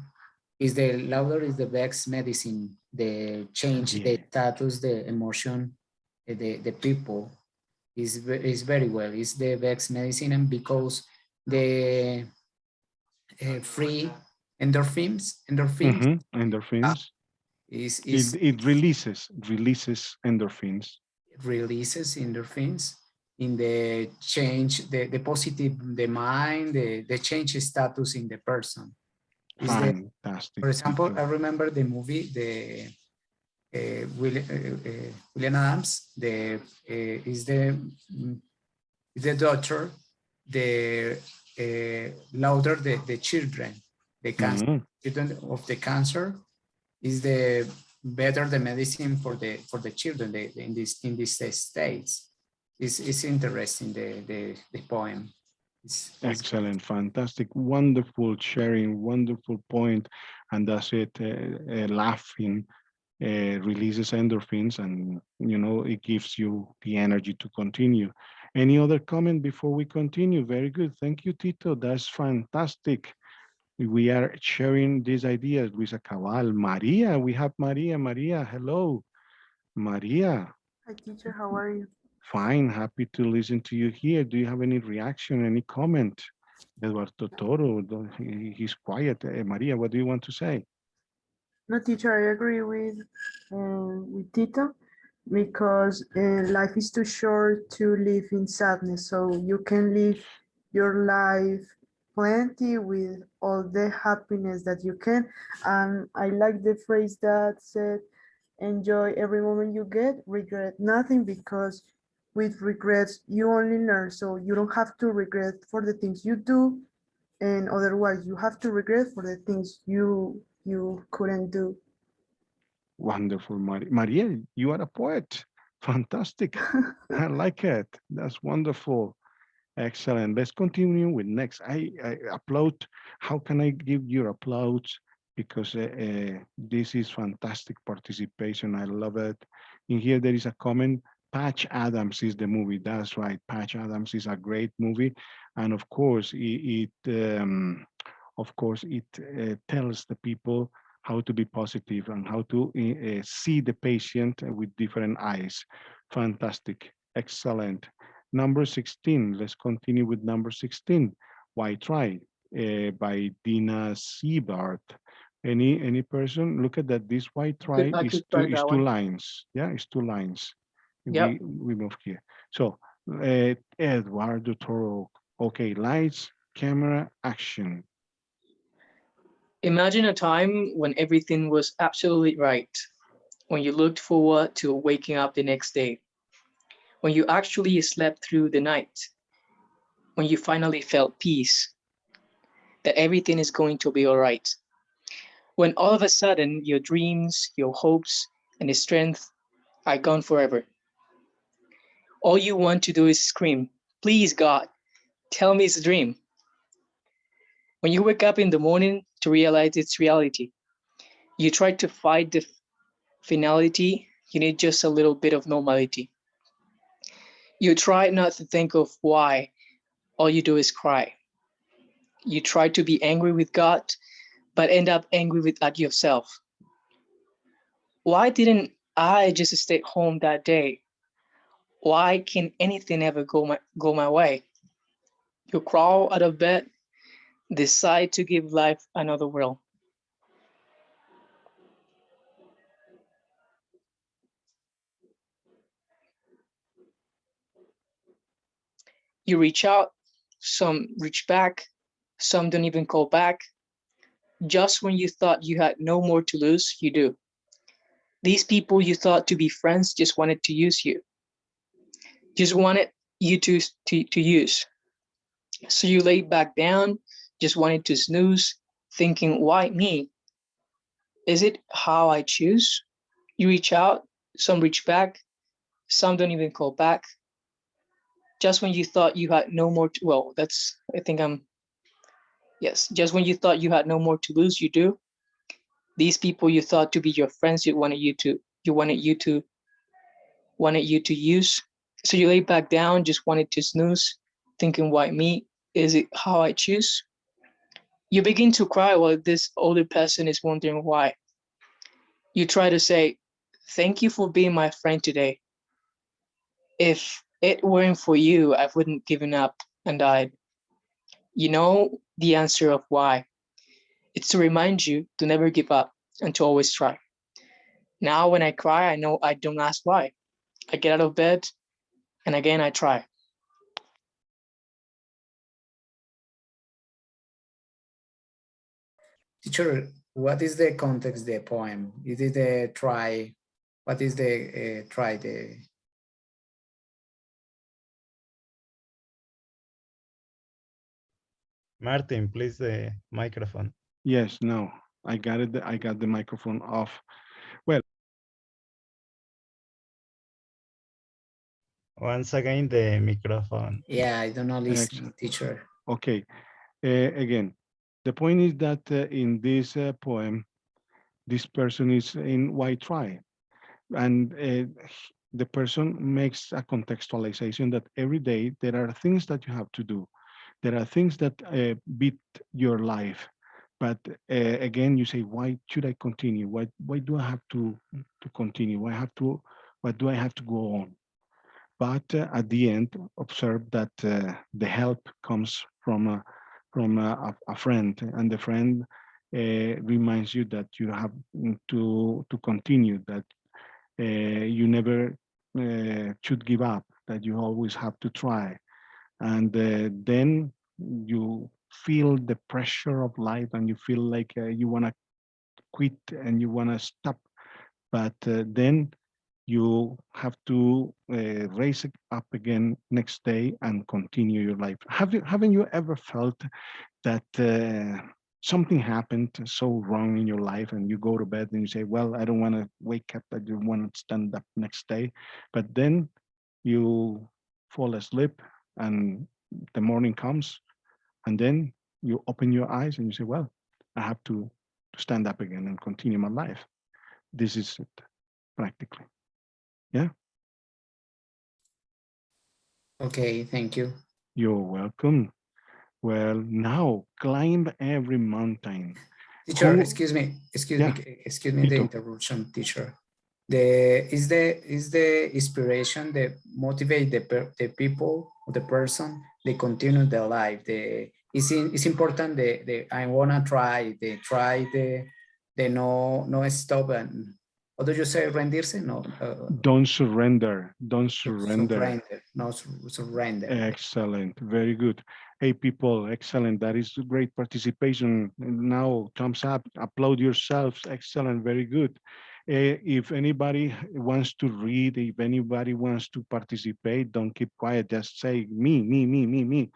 laughter is the best medicine. The change, the status, the emotion, the people is very well. It's the best medicine, and because the free endorphins, Endorphins. is It releases endorphins. releases endorphins. in the change, the positive, the mind, the change status in the person. Fantastic. For example, Tito. I remember the movie, William Adams, is the daughter, the louder the children, the cancer, children of the cancer is the better the medicine for the children in these states. It's interesting the poem. It's Excellent, fantastic, wonderful sharing, wonderful point, and that's it. Laughing releases endorphins, and it gives you the energy to continue. Any other comment before we continue? Very good, thank you, Tito. That's fantastic. We are sharing these ideas. Luisa Cabal, Maria, we have Maria. Maria, hello, Maria. Hi, teacher. How are you? Fine, happy to listen to you here. Do you have any reaction, any comment? Eduardo Toro, he's quiet. Maria, what do you want to say? No, teacher, I agree with Tito because life is too short to live in sadness. So you can live your life plenty with all the happiness that you can. And I like the phrase that said, enjoy every moment you get, regret nothing, because with regrets you only learn. So you don't have to regret for the things you do, and otherwise you have to regret for the things you couldn't do. Wonderful, Maria. Maria, you are a poet. Fantastic. I like it. That's wonderful. Excellent. Let's continue with next. I applaud. How can I give you applause? Because this is fantastic participation. I love it. In here, there is a comment. Patch Adams is the movie. That's right. Patch Adams is a great movie, and of course, it tells the people how to be positive and how to see the patient with different eyes. Fantastic. Excellent. Number 16, let's continue with number 16. Why Try by Dina Siebart. Any person? Look at that. This Why Try I is could try that two one. lines. Yeah, it's 2 lines. Yep. We move here. So Eduardo Toro. Okay, lights, camera, action. Imagine a time when everything was absolutely right, when you looked forward to waking up the next day, when you actually slept through the night, when you finally felt peace, that everything is going to be all right. When all of a sudden your dreams, your hopes, and the strength are gone forever. All you want to do is scream, please God, tell me it's a dream. When you wake up in the morning to realize it's reality, you try to fight the finality, you need just a little bit of normality. You try not to think of why, all you do is cry. You try to be angry with God, but end up angry at yourself. Why didn't I just stay home that day? Why can anything ever go my way? You crawl out of bed, decide to give life another whirl. You reach out, some reach back, some don't even call back. Just when you thought you had no more to lose, you do. These people you thought to be friends just wanted to use you, just wanted you to use. So you laid back down, just wanted to snooze, thinking, why me? Is it how I choose? You reach out, some reach back, some don't even call back. Just when you thought you had no more just when you thought you had no more to lose, you do. These people you thought to be your friends, wanted you to use. So you lay back down, just wanted to snooze, thinking, why me? Is it how I choose? You begin to cry while this older person is wondering why. You try to say, thank you for being my friend today. If it weren't for you, I wouldn't given up and died. You know the answer of why. It's to remind you to never give up and to always try. Now when I cry, I know I don't ask why. I get out of bed and again I try. Teacher, what is the context, the poem? Is it a try? What is the try? Martin, please the microphone. Yes, no, I got it. I got the microphone off. Well, Once again, the microphone. Yeah, I don't know, listen, teacher. okay. Again, the point is that in this poem, this person is in why try, and the person makes a contextualization that every day there are things that you have to do. There are things that beat your life, but again, you say, why should I continue? Why do I have to continue? Why do I have to go on? But at the end, observe that the help comes from a friend, and the friend reminds you that you have to continue, that you never should give up, that you always have to try. And then you feel the pressure of life and you feel like you want to quit and you want to stop. But then you have to raise it up again next day and continue your life. Haven't you ever felt that something happened so wrong in your life and you go to bed and you say, well, I don't want to wake up, I don't want to stand up next day. But then you fall asleep and the morning comes and then you open your eyes and you say, well, I have to stand up again and continue my life. This is it, practically. Yeah. Okay, thank you. You're welcome. Well, now climb every mountain. Teacher, Who, excuse me yeah, the Tito. interruption, teacher. Is the inspiration that motivate the people, the person, they continue their life. It's important the I wanna try, the no stop and what do you say, rendirse? No, Don't surrender. Don't surrender. surrender. Excellent. Very good. Hey, people, excellent. That is great participation. Now, thumbs up. Applaud yourselves. Excellent. Very good. If anybody wants to read, if anybody wants to participate, don't keep quiet. Just say me.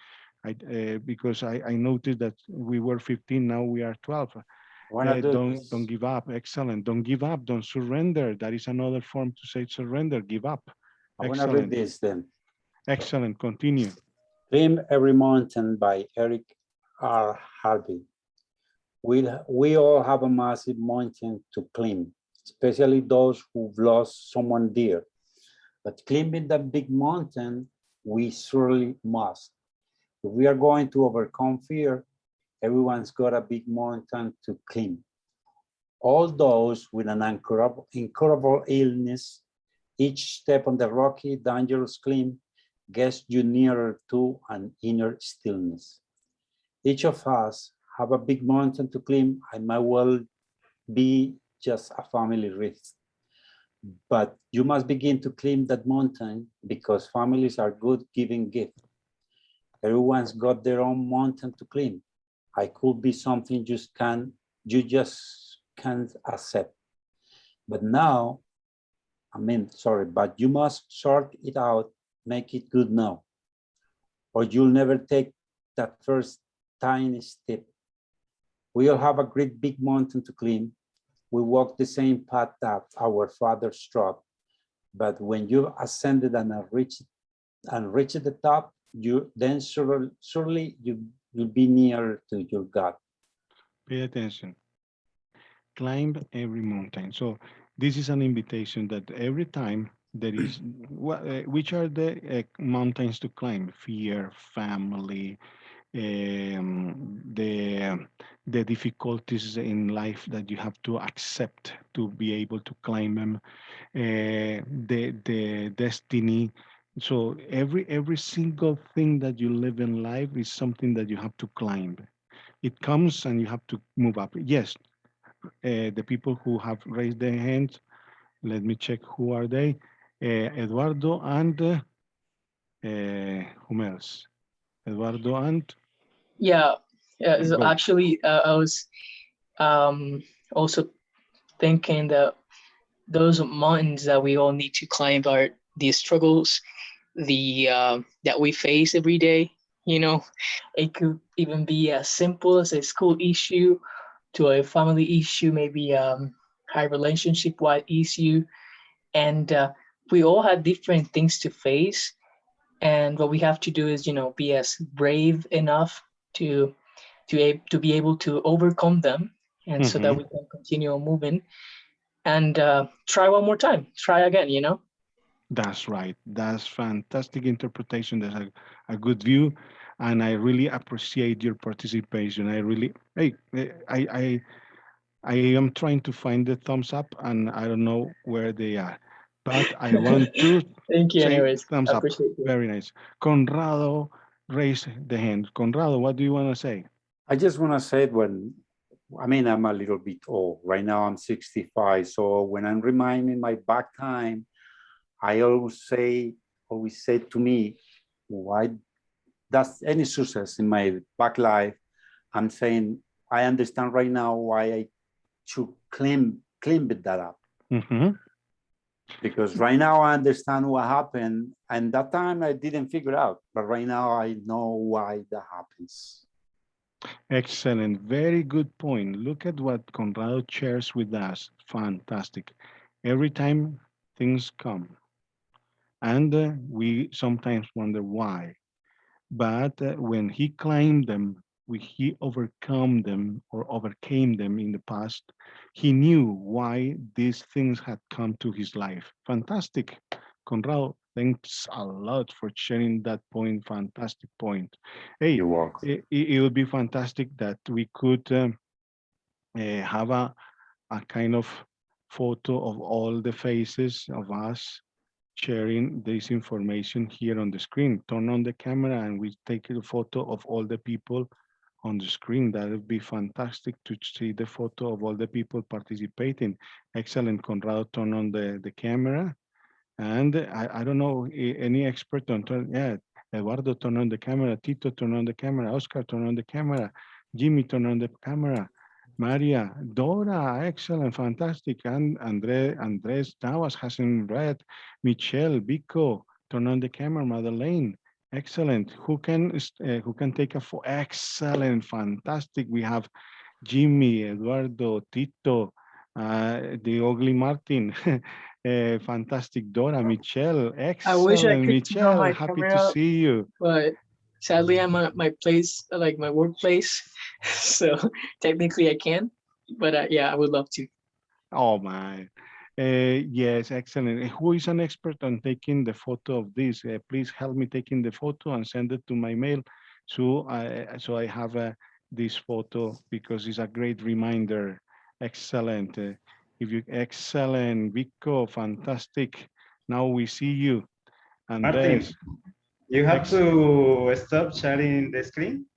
Because I noticed that we were 15, now we are 12. Don't give up. Excellent. Don't give up. Don't surrender. That is another form to say surrender. Give up. I want to read this then. Excellent. Continue. Climb Every Mountain by Eric R. Harvey. We all have a massive mountain to climb, especially those who've lost someone dear. But climbing that big mountain, we surely must. If we are going to overcome fear, everyone's got a big mountain to climb. All those with an incurable illness, each step on the rocky, dangerous climb gets you nearer to an inner stillness. Each of us have a big mountain to climb. I might well be just a family rift. But you must begin to climb that mountain because families are good giving gifts. Everyone's got their own mountain to climb. I could be something you just can't accept. But now, but you must sort it out, make it good now, or you'll never take that first tiny step. We all have a great big mountain to climb. We walk the same path that our fathers trod. But when you've ascended and reached the top, then surely you'll be nearer to your God. Pay attention. Climb every mountain. So this is an invitation that every time there is, which are the mountains to climb? Fear, family, the difficulties in life that you have to accept to be able to climb them, the destiny. So every single thing that you live in life is something that you have to climb. It comes and you have to move up. Yes, the people who have raised their hands, let me check who are they. Eduardo and whom else? Eduardo and Yeah, so go. actually, I was Also thinking that those mountains that we all need to climb are these struggles, that we face every day. You know, it could even be as simple as a school issue to a family issue, maybe high relationship wide issue, and we all have different things to face. And what we have to do is, be as brave enough to to be able to overcome them, and so that we can continue on moving and try one more time, try again. That's right. That's fantastic interpretation. That's a good view, and I really appreciate your participation. I really, hey, I am trying to find the thumbs up, and I don't know where they are, but I want to Thank you, say anyways. thumbs I up. appreciate you. Very nice. Conrado raised the hand. Conrado, what do you want to say? I just want to say I'm a little bit old. Right now I'm 65. So when I'm reminding my back time, I always say to me, why does any success in my back life? I'm saying, I understand right now why I should clean that up. Because right now I understand what happened. And that time I didn't figure out, but right now I know why that happens. Excellent. Very good point. Look at what Conrado shares with us. Fantastic. Every time things come, and we sometimes wonder why. But when he climbed them, when he overcame them in the past, he knew why these things had come to his life. Fantastic. Conrado, thanks a lot for sharing that point. Fantastic point. Hey, you're welcome. It would be fantastic that we could have a kind of photo of all the faces of us sharing this information here on the screen. Turn on the camera and we take a photo of all the people on the screen. That would be fantastic to see the photo of all the people participating. Excellent, Conrado, turn on the camera. And I don't know any expert on yeah, Eduardo, turn on the camera. Tito, turn on the camera. Oscar, turn on the camera. Jimmy, turn on the camera. Maria, Dora, excellent, fantastic. And Andres Navas hasn't read. Michelle, Vico, turn on the camera. Madeleine, excellent. Who can take a photo? Excellent, fantastic. We have Jimmy, Eduardo, Tito, the ugly Martin, fantastic Dora, Michelle, I wish I excellent could turn on Michelle, my happy to camera, see you. but sadly I'm at my place, like my workplace. So technically I can, but yeah, I would love to. Oh my, yes, excellent. Who is an expert on taking the photo of this? Please help me taking the photo and send it to my mail, so I have this photo because it's a great reminder. Excellent. If you excellent, Vico, fantastic. Now we see you, Martin, Andres. you have to stop sharing the screen.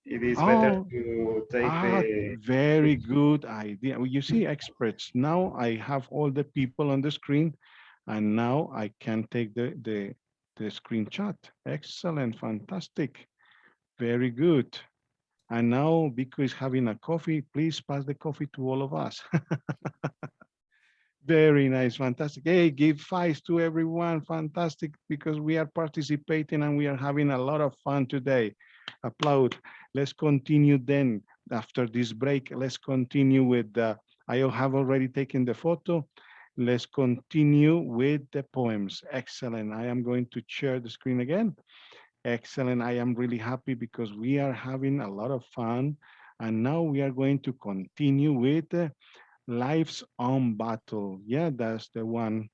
It is better Oh, to take the very good idea. Well, you see, experts. Now I have all the people on the screen, and now I can take the screenshot. Excellent, fantastic, very good. And now, Vico is having a coffee. Please pass the coffee to all of us. Very nice, fantastic. Hey, give fives to everyone. Fantastic, because we are participating and we are having a lot of fun today. Applaud. Let's continue then. After this break, let's continue with the, I have already taken the photo. Let's continue with the poems. Excellent. I am going to share the screen again. Excellent. I am really happy because we are having a lot of fun. And now we are going to continue with Life's Own Battle. Yeah, that's the one,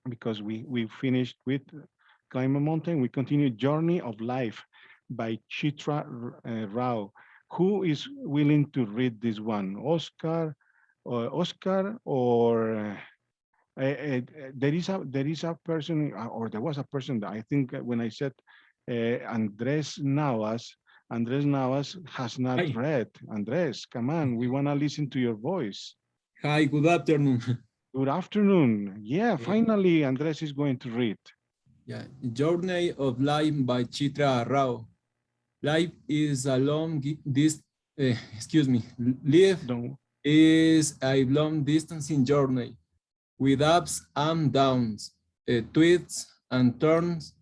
because we finished with Climb a Mountain. We continue Journey of Life by Chitra Rao. Who is willing to read this one? Oscar, or there is a person, or there was a person that I think when I said Andres Navas, Andres Navas has not Hi. read. Andres, come on, we want to listen to your voice. Hi, good afternoon. Good afternoon. Yeah, finally, Andres is going to read. Yeah, Journey of Life by Chitra Rao. Life is a long excuse me, live Don't. is a long distancing journey with ups and downs, twists and turns,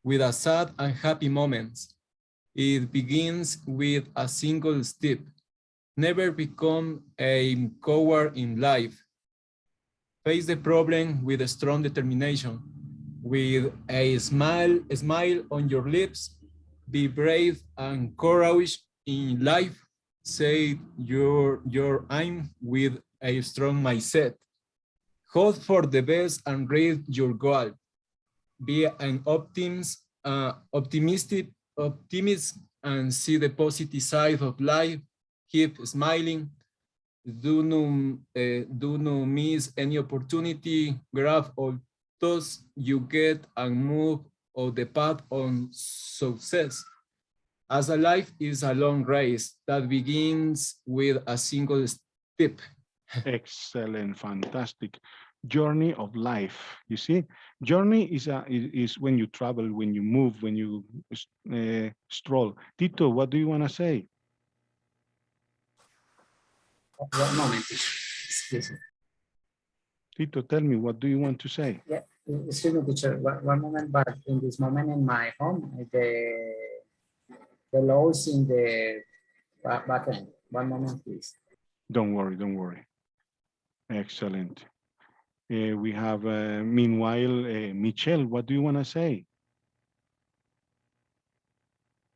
with a sad and happy moments. It begins with a single step. Never become a coward in life. Face the problem with a strong determination. With a smile on your lips, be brave and courageous in life. Say your aim with a strong mindset. Hope for the best and reach your goal. Be an optimist and see the positive side of life. Keep smiling. Do not miss any opportunity. Grab all those you get and move on the path on success. As a life is a long race that begins with a single step. Excellent, fantastic. Journey of life. You see, journey is when you travel, when you move, when you stroll. Tito, what do you want to say? One moment, excuse me. Tito, tell me, what do you want to say? Yeah, excuse me, teacher. One moment, but in this moment in my home, the laws in the back end. One moment, please. Don't worry, don't worry. Excellent. We have, meanwhile, Michelle, what do you want to say?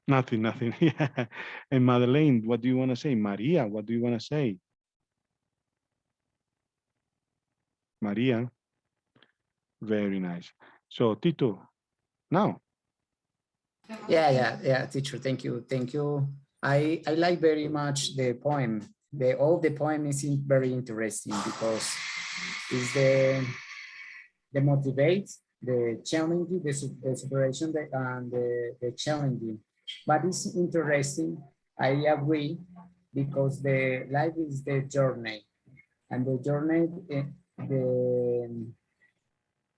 Nothing, nothing. Yeah. And Madeleine, what do you want to say? Maria, what do you want to say? Maria, very nice. So, Tito, now. Yeah, teacher. Thank you. I like very much the poem. All the poem is very interesting because it's the motivate, the challenging, the separation, and the challenging. But it's interesting. I agree because the life is the journey, and the journey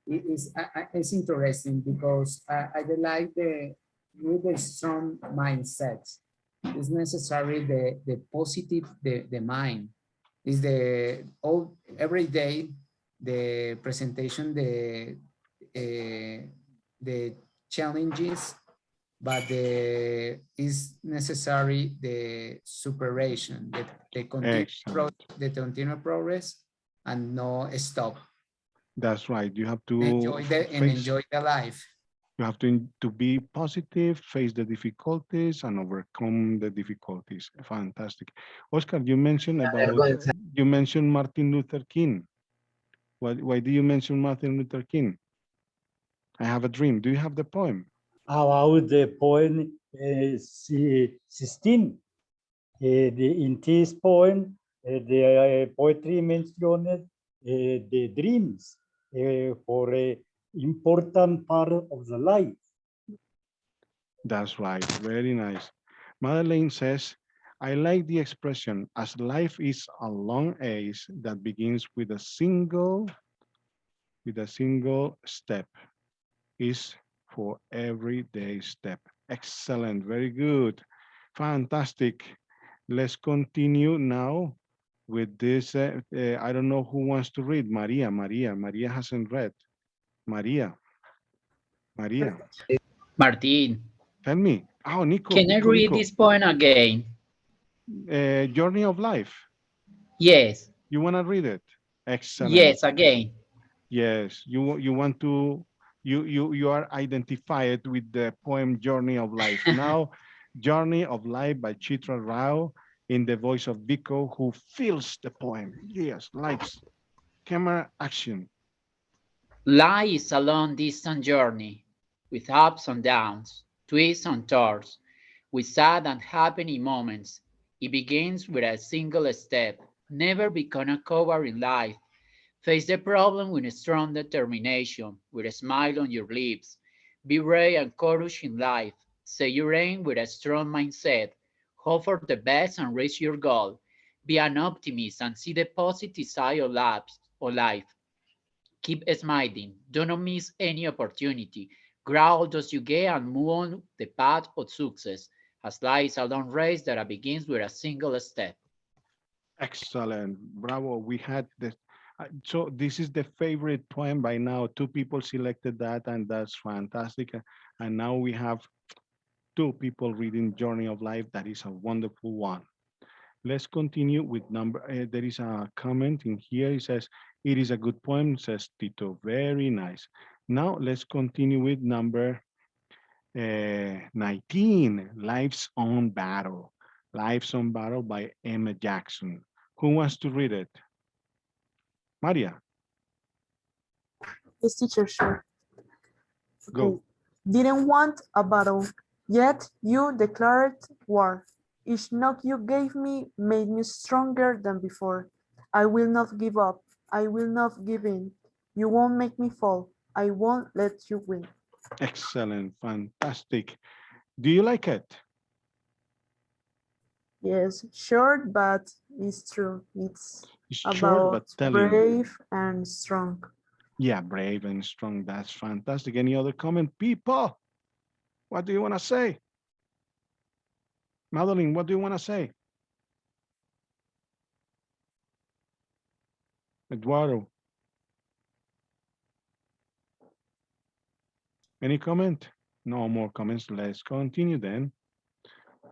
it's interesting because I like with the strong mindset. It's necessary the positive the mind is the all every day the presentation the challenges, but is necessary the superation the continual progress and no stop. That's right. You have to enjoy the life. You have to be positive, face the difficulties, and overcome the difficulties. Fantastic. Oscar, you mentioned Martin Luther King. Why do you mention Martin Luther King? I have a dream. Do you have the poem? About the poem 16. In this poem, the poetry mentioned the dreams for an important part of the life. That's right. Very nice. Madeleine says, I like the expression, as life is a long ace that begins with a single step, is for everyday step. Excellent. Very good. Fantastic. Let's continue now with this. I don't know who wants to read. Maria hasn't read. Maria. Martin. Tell me. Oh, Nico. Can I read this poem again? Journey of Life. Yes. You want to read it? Excellent. Yes, again. Yes. You want to. You are identified with the poem Journey of Life. Now, Journey of Life by Chitra Rao in the voice of Vico, who feels the poem. Yes, lights, camera, action. Life is a long distant journey with ups and downs, twists and turns, with sad and happy moments. It begins with a single step. Never become a coward in life. Face the problem with a strong determination, with a smile on your lips. Be brave and courageous in life. Say your aim with a strong mindset. Hope for the best and reach your goal. Be an optimist and see the positive side of life. Keep smiling. Do not miss any opportunity. Grow those you get and move on the path of success. As life is a long race that begins with a single step. Excellent. Bravo. We had this. So this is the favorite poem by now. Two people selected that, and that's fantastic. And now we have two people reading Journey of Life. That is a wonderful one. Let's continue with number. There is a comment in here. It says, it is a good poem, says Tito. Very nice. Now let's continue with number 19, Life's Own Battle. Life's Own Battle by Emma Jackson. Who wants to read it? Maria, Yes, teacher, sure. Okay. go. Didn't want a battle, yet you declared war. Each knock you gave me made me stronger than before. I will not give up. I will not give in. You won't make me fall. I won't let you win. Excellent, fantastic. Do you like it? Yes, short, but it's true. It's It's short but about telling. brave and strong. Yeah, brave and strong. That's fantastic. Any other comment? People, what do you want to say? Madeline, what do you want to say? Eduardo, any comment? No more comments. Let's continue then.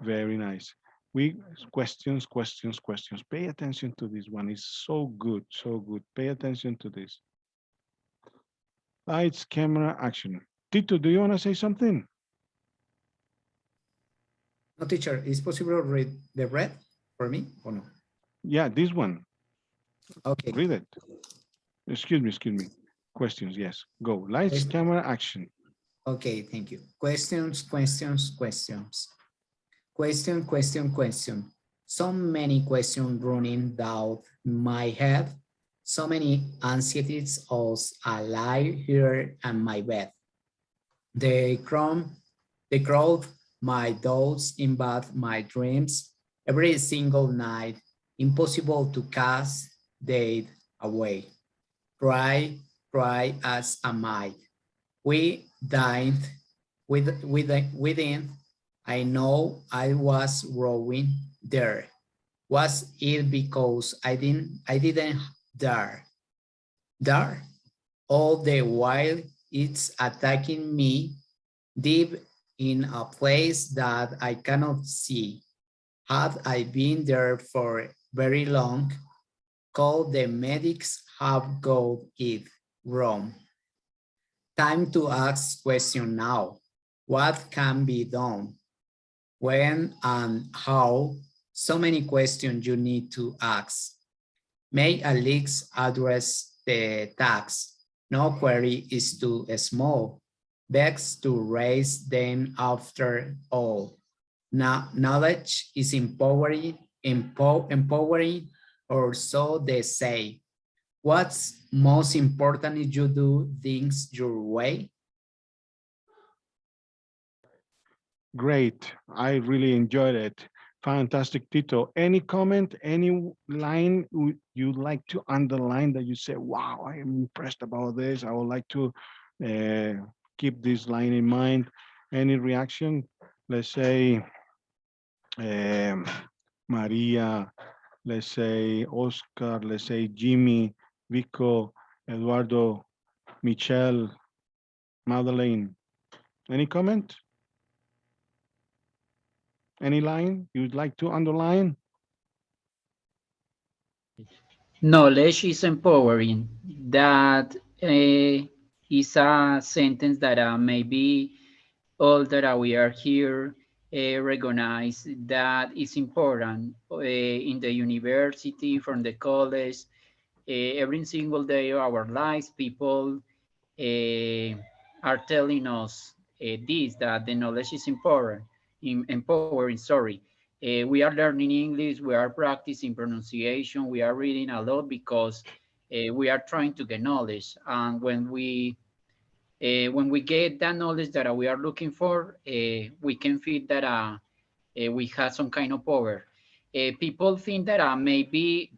Very nice. We questions, questions, questions. Pay attention to this one. It's so good, so good. Pay attention to this. Lights, camera, action. Tito, do you want to say something? No, teacher, is possible to read the red for me or no? Yeah, this one. Okay. Read it. Excuse me. Questions, yes. Go. Lights, camera, action. Okay, thank you. Questions, questions, questions. Question, question, question. So many questions running down my head. So many anxieties of a lie here in my bed. The crowd, my doubts invade my dreams every single night. Impossible to cast they away. Cry, cry as a might. We dined within. I know I was rowing there. Was it because I didn't dare? Dare? All the while it's attacking me deep in a place that I cannot see. Had I been there for very long, could the medics have got it wrong? Time to ask question now. What can be done? When and how? So many questions you need to ask. May Alex address the tax. No query is too small. Begs to raise them after all. Now, knowledge is empowering, empowering, or so they say. What's most important is you do things your way. Great. I really enjoyed it. Fantastic, Tito. Any comment, any line you'd like to underline that you say, wow, I am impressed about this. I would like to keep this line in mind. Any reaction? Let's say um, Maria, let's say Oscar, let's say Jimmy, Vico, Eduardo, Michelle, Madeleine. Any comment? Any line you'd like to underline? Knowledge is empowering. That is a sentence that maybe all that we are here recognize that is important in the university, from the college, every single day of our lives, people are telling us this, that the knowledge is important, empowering, sorry. We are learning English, we are practicing pronunciation, we are reading a lot because we are trying to get knowledge. And when we get that knowledge that we are looking for, we can feel that we have some kind of power. People think that maybe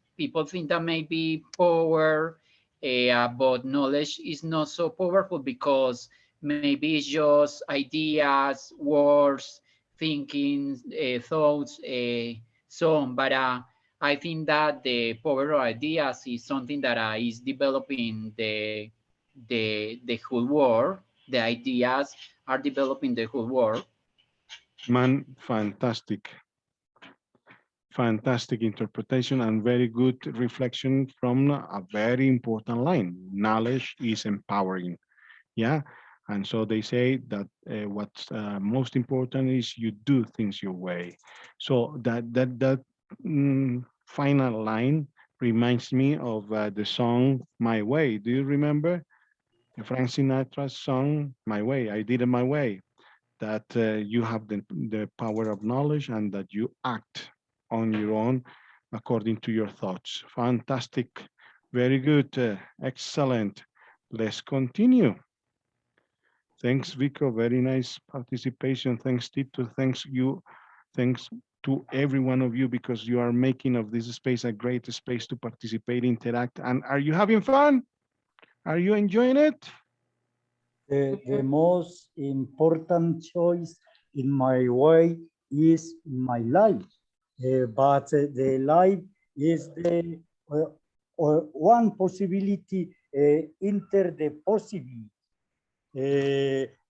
power, but knowledge is not so powerful because maybe it's just ideas, words, thinking, thoughts, so on. But I think that the power of ideas is something that is developing the whole world. The ideas are developing the whole world. Man, fantastic. Fantastic interpretation and very good reflection from a very important line. Knowledge is empowering. Yeah. And so they say that what's most important is you do things your way. So that final line reminds me of the song My Way. Do you remember Frank Sinatra's song My Way? I did it my way. That you have the power of knowledge and that you act on your own according to your thoughts. Fantastic. Very good. Excellent. Let's continue. Thanks, Vico. Very nice participation. Thanks, Tito. Thanks you. Thanks to every one of you because you are making of this space a great space to participate, interact. And are you having fun? Are you enjoying it? The most important choice in my way is my life. But the life is the one possibility enter the possibility.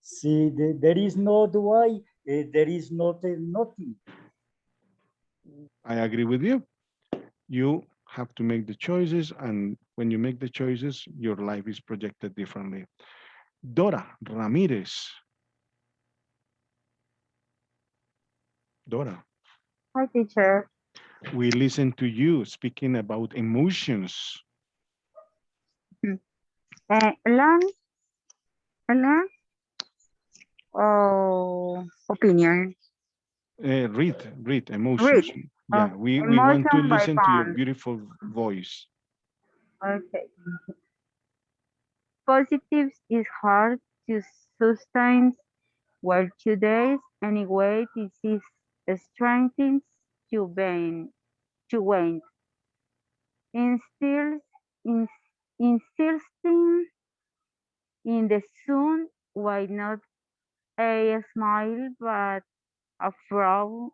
See, there is no way, there is not nothing. I agree with you. You have to make the choices, and when you make the choices, your life is projected differently. Dora Ramirez. Dora, Hi, teacher. we listen to you speaking about emotions. Learn, learn, oh, opinion. Read emotions. Read. Yeah, we want to Emotion by listen to your Pond. beautiful voice. Okay. Positives is hard to sustain, while today's anyway this is strengthens to wane. Instills in, insisting in the sun, why not a smile but a frown?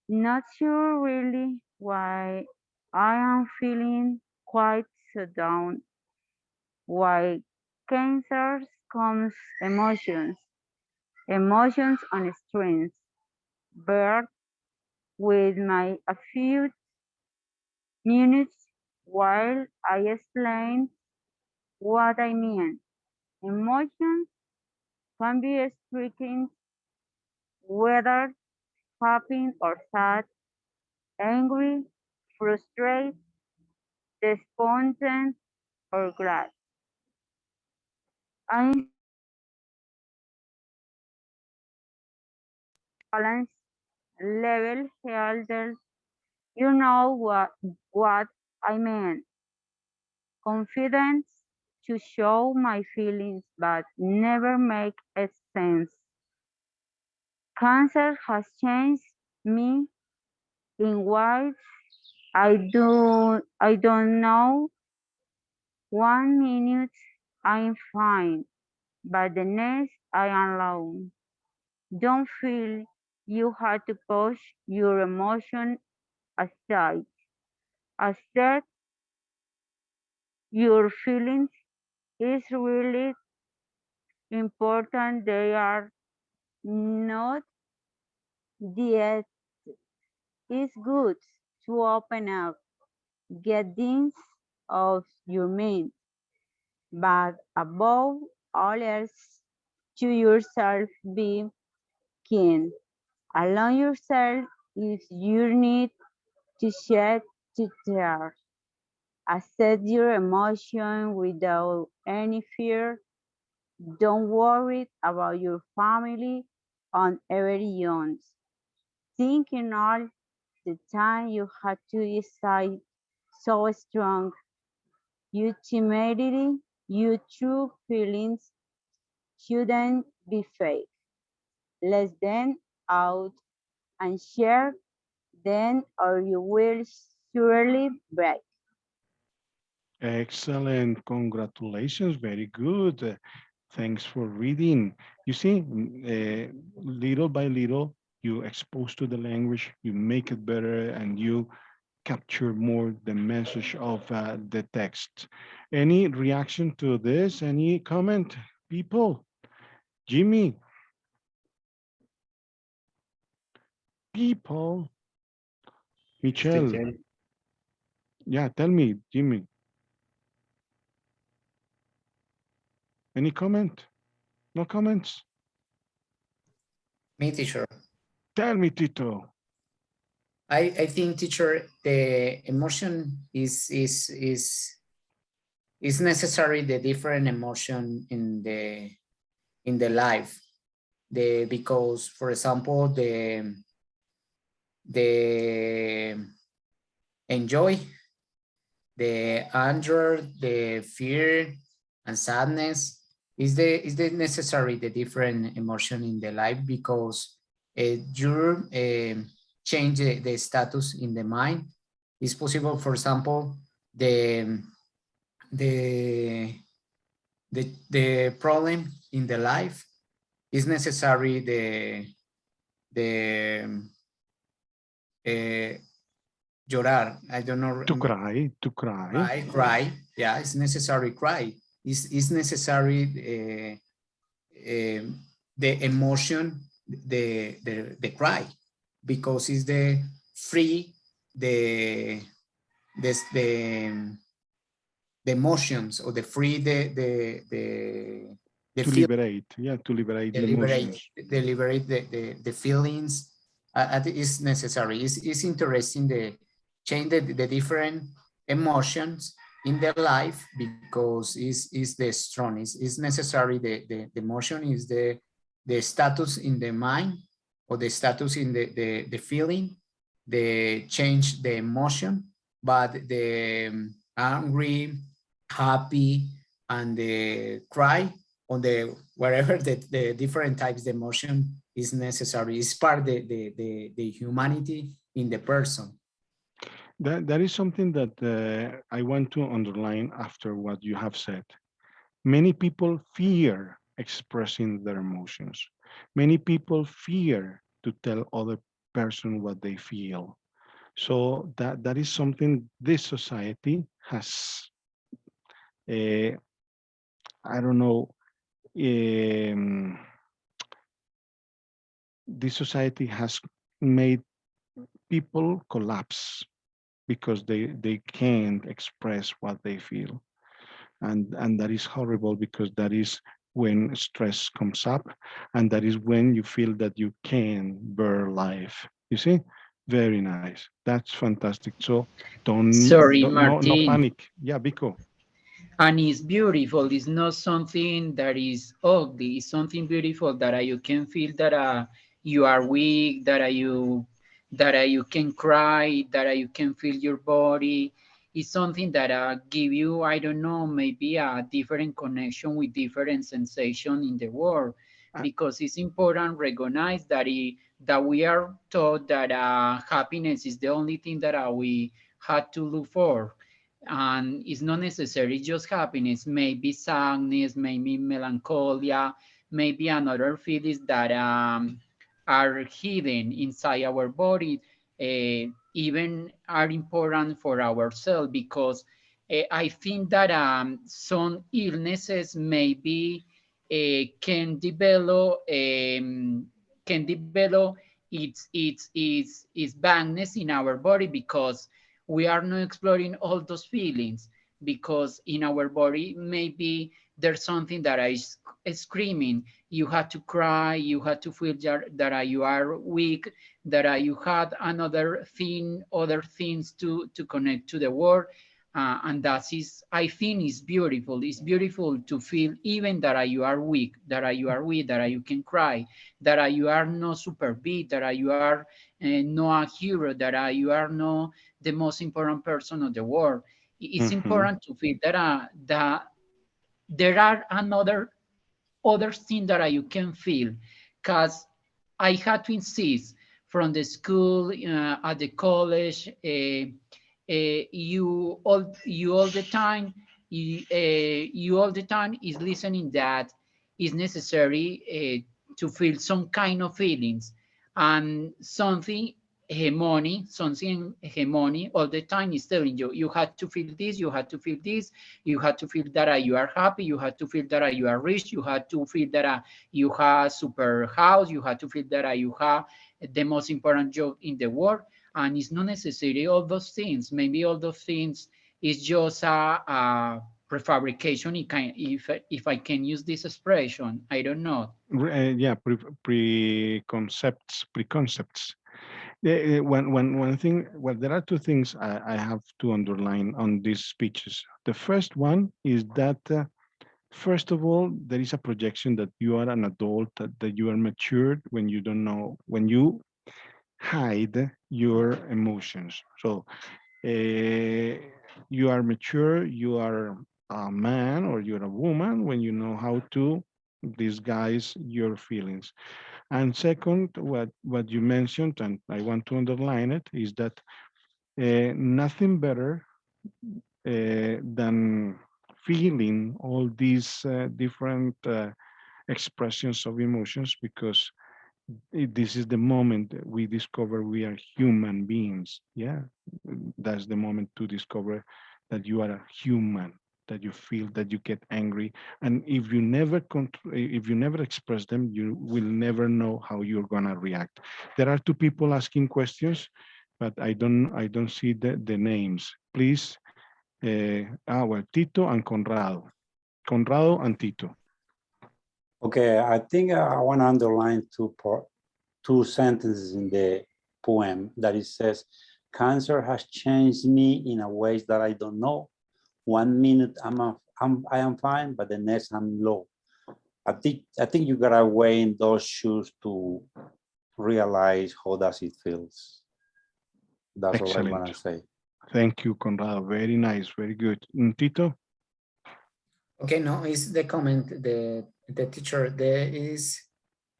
Not sure really why I am feeling quite so down. Why cancers comes emotions on strings. Bird with my a few minutes while I explain what I mean. Emotions can be striking, whether happy or sad, angry, frustrated, despondent, or glad. I balance level health. You know what I mean. Confidence to show my feelings but never make a sense. Cancer has changed me in ways I don't know. 1 minute I'm fine, but the next I am alone. Don't feel you have to push your emotion aside. Accept your feelings is really important. They are not the it's good to open up, get things off your mind, but above all else, to yourself be kind. Allow yourself if you need to shed tears. Accept your emotion without any fear. Don't worry about your family on every else. Thinking all the time you had to decide so strong. Your timidity, your true feelings shouldn't be fake. Let them out and share them or you will surely break. Excellent. Congratulations. Very good. Thanks for reading. You see, little by little, you expose to the language, you make it better, and you capture more the message of the text. Any reaction to this? Any comment, people? Jimmy, people, Michelle. Teacher, Yeah, tell me, Jimmy. Any comment? No comments? Me, teacher. Tell me, Tito. I think, teacher, the emotion is necessary, the different emotion in the life. Because, for example, the enjoy, the anger, the fear and sadness is the necessary, the different emotion in the life, because you change the status in the mind. It's possible, for example, the the problem in the life is necessary, the llorar. I don't know. To cry, to cry. Cry. Yeah, it's necessary. Cry. It's necessary. The emotion, the cry, because it's the free the the emotions, or the free the To feel, liberate, yeah, to liberate the deliberate emotions. deliberate the feelings. I think it's necessary. It's interesting, the change the different emotions in their life, because is the strong, is necessary. The emotion is the status in the mind, or the status in the feeling, the change the emotion, but the angry, happy, and the cry, on the wherever the different types of emotion is necessary. It's part the humanity in the person. That is something that I want to underline after what you have said. Many people fear expressing their emotions. Many people fear to tell other person what they feel. So that is something this society has, uh, I don't know, um, this society has made people collapse because they can't express what they feel. And that is horrible, because that is when stress comes up, and that is when you feel that you can bear life. You see, very nice. That's fantastic. So Sorry, no Martin. panic. Yeah, Biko. And it's beautiful. It's not something that is ugly. It's something beautiful that you can feel that you are weak, that you can cry, that you can feel your body. It's something that give you, I don't know, maybe a different connection with different sensation in the world, Uh, because it's important recognize that that we are taught that happiness is the only thing that we had to look for, and it's not necessarily just happiness, maybe sadness, maybe melancholia, maybe another feelings that are hidden inside our body, even are important for ourselves, because I think that some illnesses maybe can develop its badness in our body, because we are not exploring all those feelings, because in our body maybe there's something that is screaming. You had to cry, you had to feel that you are weak, that you had another thing, other things to connect to the world. And that is, I think, is beautiful. It's beautiful to feel even that you are weak, that you are weak, that you can cry, that you are not super big, that you are not a hero, that you are not the most important person of the world. It's mhm. important to feel that there are other things that you can feel, because I had to insist from the school, at the college, you all the time, you all the time is listening that it's necessary to feel some kind of feelings, and something hegemony all the time is telling you, you had to feel this, you had to feel this, you had to feel that you are happy, you had to feel that you are rich, you had to feel that you have super house, you had to feel that you have the most important job in the world. And it's not necessarily all those things. Maybe all those things is just a prefabrication, if I can use this expression. I don't know. Yeah, preconcepts. One thing, well, there are two things I have to underline on these speeches. The first one is that, first of all, there is a projection that you are an adult, that you are matured when you don't know, when you hide your emotions. So you are mature, you are a man or you're a woman when you know how to disguise your feelings. And second, what you mentioned, and I want to underline it, is that nothing better than feeling all these different expressions of emotions, because this is the moment that we discover we are human beings. Yeah, that's the moment to discover that you are a human, that you feel, that you get angry, and if you never express them, you will never know how you're gonna react. There are two people asking questions, but I don't see the names. Please, well, Tito and Conrado. Conrado and Tito. Okay, I think I want to underline two sentences in the poem that it says, cancer has changed me in a ways that I don't know. 1 minute I am fine, but the next I'm low. I think you gotta weigh in those shoes to realize how does it feels. That's all I want to say. Thank you, Conrado. Very nice, very good. Tito? Okay, no, it's the comment, the teacher, there is,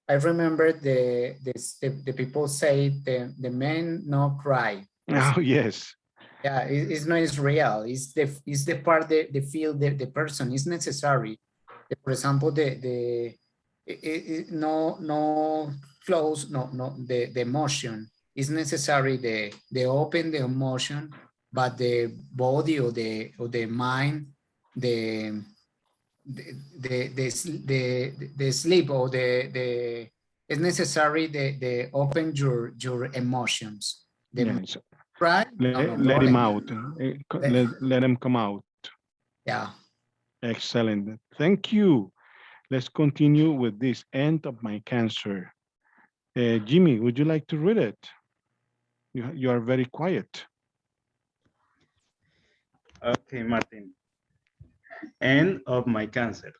I remember the people say the men no cry. Oh, yes. Yeah, it's not it's real. It's the part the feel the person is necessary. For example, no flows, no the emotion is necessary. The open the emotion, but the body or the mind, the sleep or the it's necessary the open your emotions. Yes. Right? Let him out. Let him come out. Yeah. Excellent. Thank you. Let's continue with this end of my cancer. Jimmy, would you like to read it? You are very quiet. Okay, Martin. End of my cancer.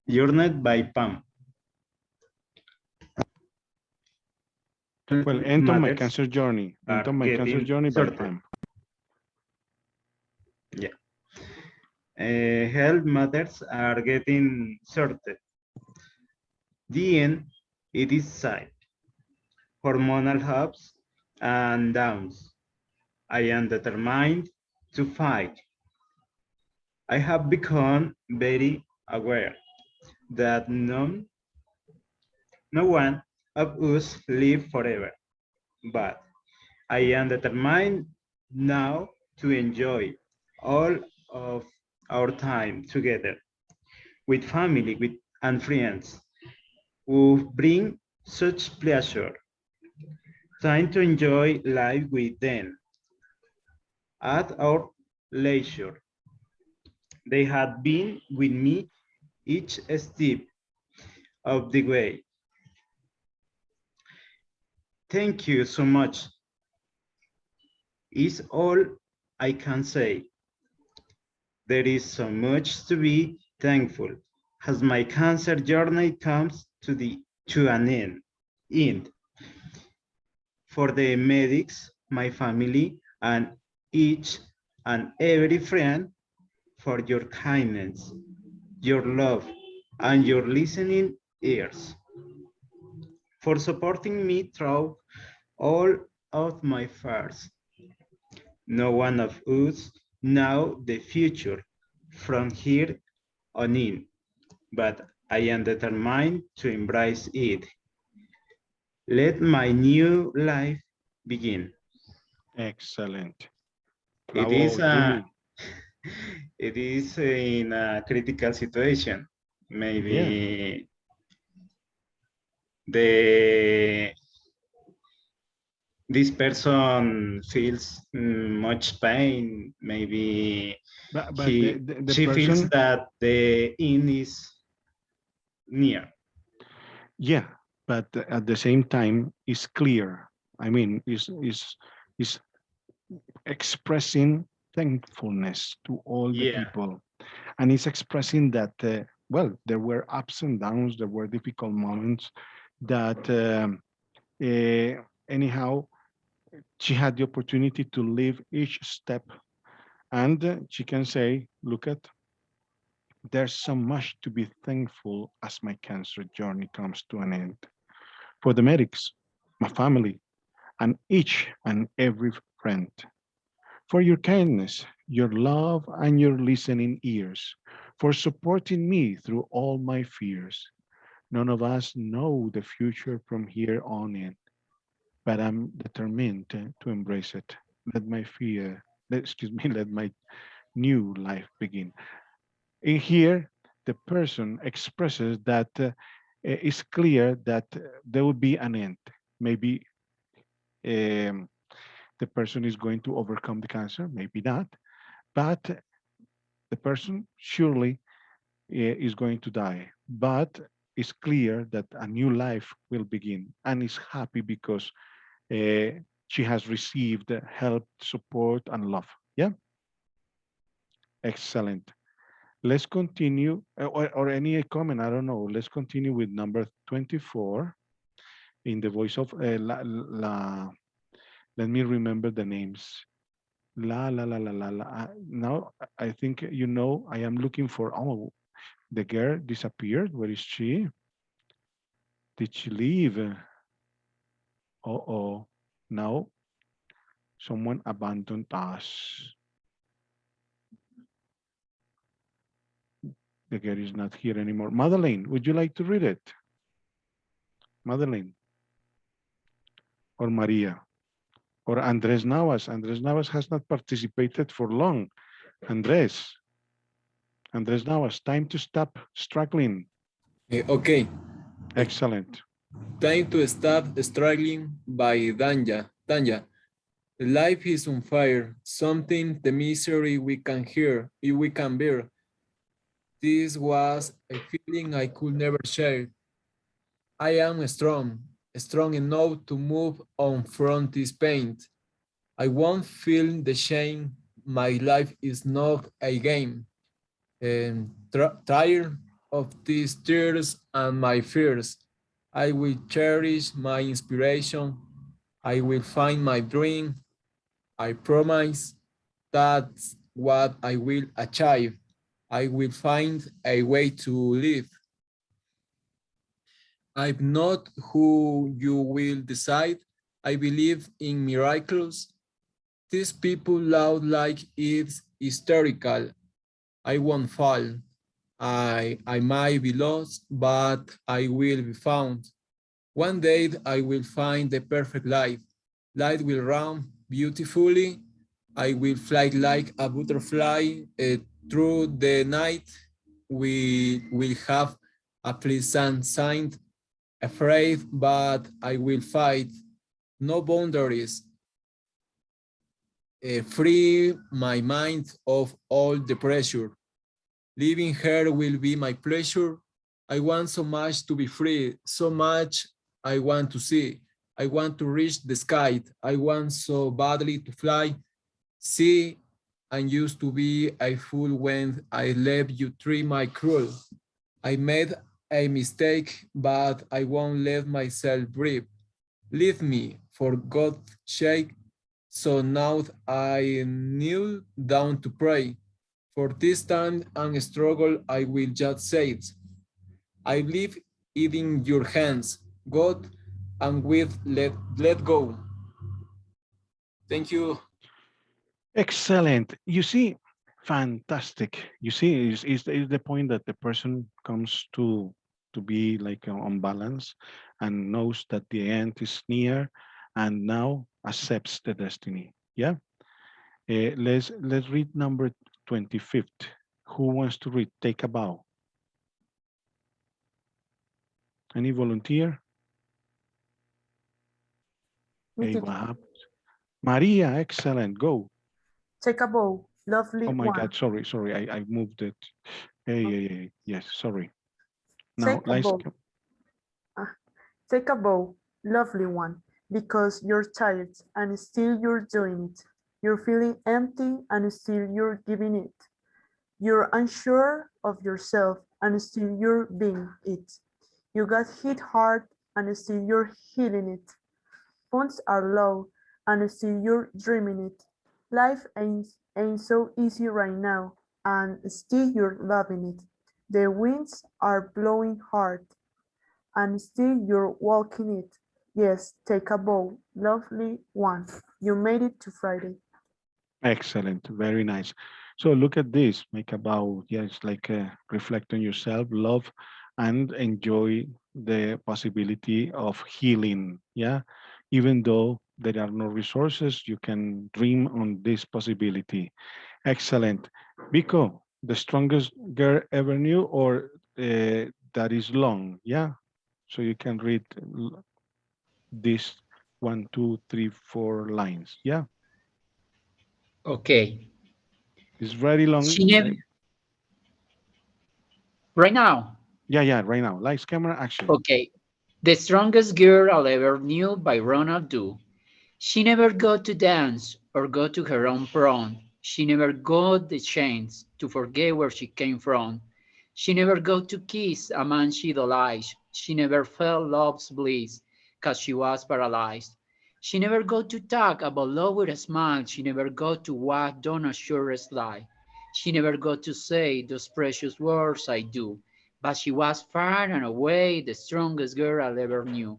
Journeyed by Pam. Well, end of my cancer journey. End of my cancer journey by Pam. Yeah. Health matters are getting sorted. The end, it is sad. Hormonal ups and downs. I am determined to fight. I have become very aware that no one of us live forever, but I am determined now to enjoy all of our time together with family and friends who bring such pleasure. Time to enjoy life with them at our leisure. They had been with me each step of the way. Thank you so much is all I can say. There is so much to be thankful as my cancer journey comes to an end. For the medics, my family, and each and every friend, for your kindness, your love, and your listening ears. For supporting me through all of my fears. No one of us know the future from here on in, but I am determined to embrace it. Let my new life begin. Excellent. It Bravo, is a Julie. it is in a critical situation. Yeah. Maybe the this person feels much pain. Maybe But the she feels person, that the end is near. yeah, but at the same time is clear. I mean, is expressing thankfulness to all the Yeah. people, and it's expressing that well, there were ups and downs, there were difficult moments that anyhow she had the opportunity to live each step, and she can say, look at, there's so much to be thankful as my cancer journey comes to an end. For the medics, my family, and each and every friend. For your kindness, your love, and your listening ears. For supporting me through all my fears. None of us know the future from here on in, but I'm determined to embrace it. Let my fear, excuse me, let my new life begin. In here, the person expresses that it's clear that there will be an end. Maybe um, the person is going to overcome the cancer, maybe not, but the person surely is going to die. But it's clear that a new life will begin and is happy because uh, she has received help, support, and love. Yeah, excellent. Let's continue, or any comment, I don't know. Let's continue with number 24 in the voice of let me remember the names. La. Now, I think, you know, I am looking for, oh, the girl disappeared. Where is she? Did she leave? Oh, now someone abandoned us. The girl is not here anymore. Madeleine, would you like to read it? Madeleine or Maria or Andres Navas. Andres Navas has not participated for long. Andres, Andres Navas, time to stop struggling. Okay, Excellent. Time to Stop Struggling by Danja. Danja. Life is on fire, something the misery we can hear, we can bear. This was a feeling I could never share. I am strong enough to move on from this pain. I won't feel the shame. My life is not a game. And tired of these tears and my fears, I will cherish my inspiration. I will find my dream. I promise that's what I will achieve. I will find a way to live. I'm not who you will decide. I believe in miracles. These people loud like it's hysterical. I won't fall. I might be lost, but I will be found. One day I will find the perfect life. Light will run beautifully. I will fly like a butterfly through the night. We will have a pleasant sight. Afraid, but I will fight. No boundaries. Free my mind of all the pressure. Living here will be my pleasure. I want so much to be free, so much I want to see. I want to reach the sky. I want so badly to fly. See, I used to be a fool when I let you treat my cruel. I made a mistake, but I won't let myself breathe. Leave me, for God's sake. So now I kneel down to pray. For this time and struggle, I will just say it. I leave it in your hands, God, and with let go. Thank you. Excellent. You see, fantastic. You see, is the point that the person comes to to be like on balance and knows that the end is near and now accepts the destiny. Yeah. Let's read number 25th. Who wants to read? Take a bow. Any volunteer? Me Hey, what teacher. happened? Maria, excellent. Go. Take a bow, lovely Oh my one. God, sorry, I moved it. Hey, yes, sorry. Now, Take a let's, bow. Take a bow, lovely one, because you're tired and still you're doing it. You're feeling empty and still you're giving it. You're unsure of yourself and still you're being it. You got hit hard and still you're healing it. Funds are low and still you're dreaming it. Life ain't so easy right now and still you're loving it. The winds are blowing hard and still you're walking it. Yes, take a bow, lovely one. You made it to Friday. excellent, very nice. So look at this, make a bow. Yes, like reflect on yourself, love, and enjoy the possibility of healing. Yeah, even though there are no resources, you can dream on this possibility. Excellent. Biko, the strongest girl ever knew, or that is long, yeah? So you can read this 1, 2, 3, 4 lines, yeah? Okay. It's very She long. never, right now. Yeah, right now. Lights, camera, action. Okay. The Strongest Girl I Ever Knew by Ronald Dew. She never got to dance or go to her own prom. She never got the chance to forget where she came from. She never got to kiss a man she idolized. She never felt love's bliss, 'cause she was paralyzed. She never got to talk about love with a smile. She never got to walk down a surest lie. She never got to say those precious words I do. But she was far and away the strongest girl I ever knew.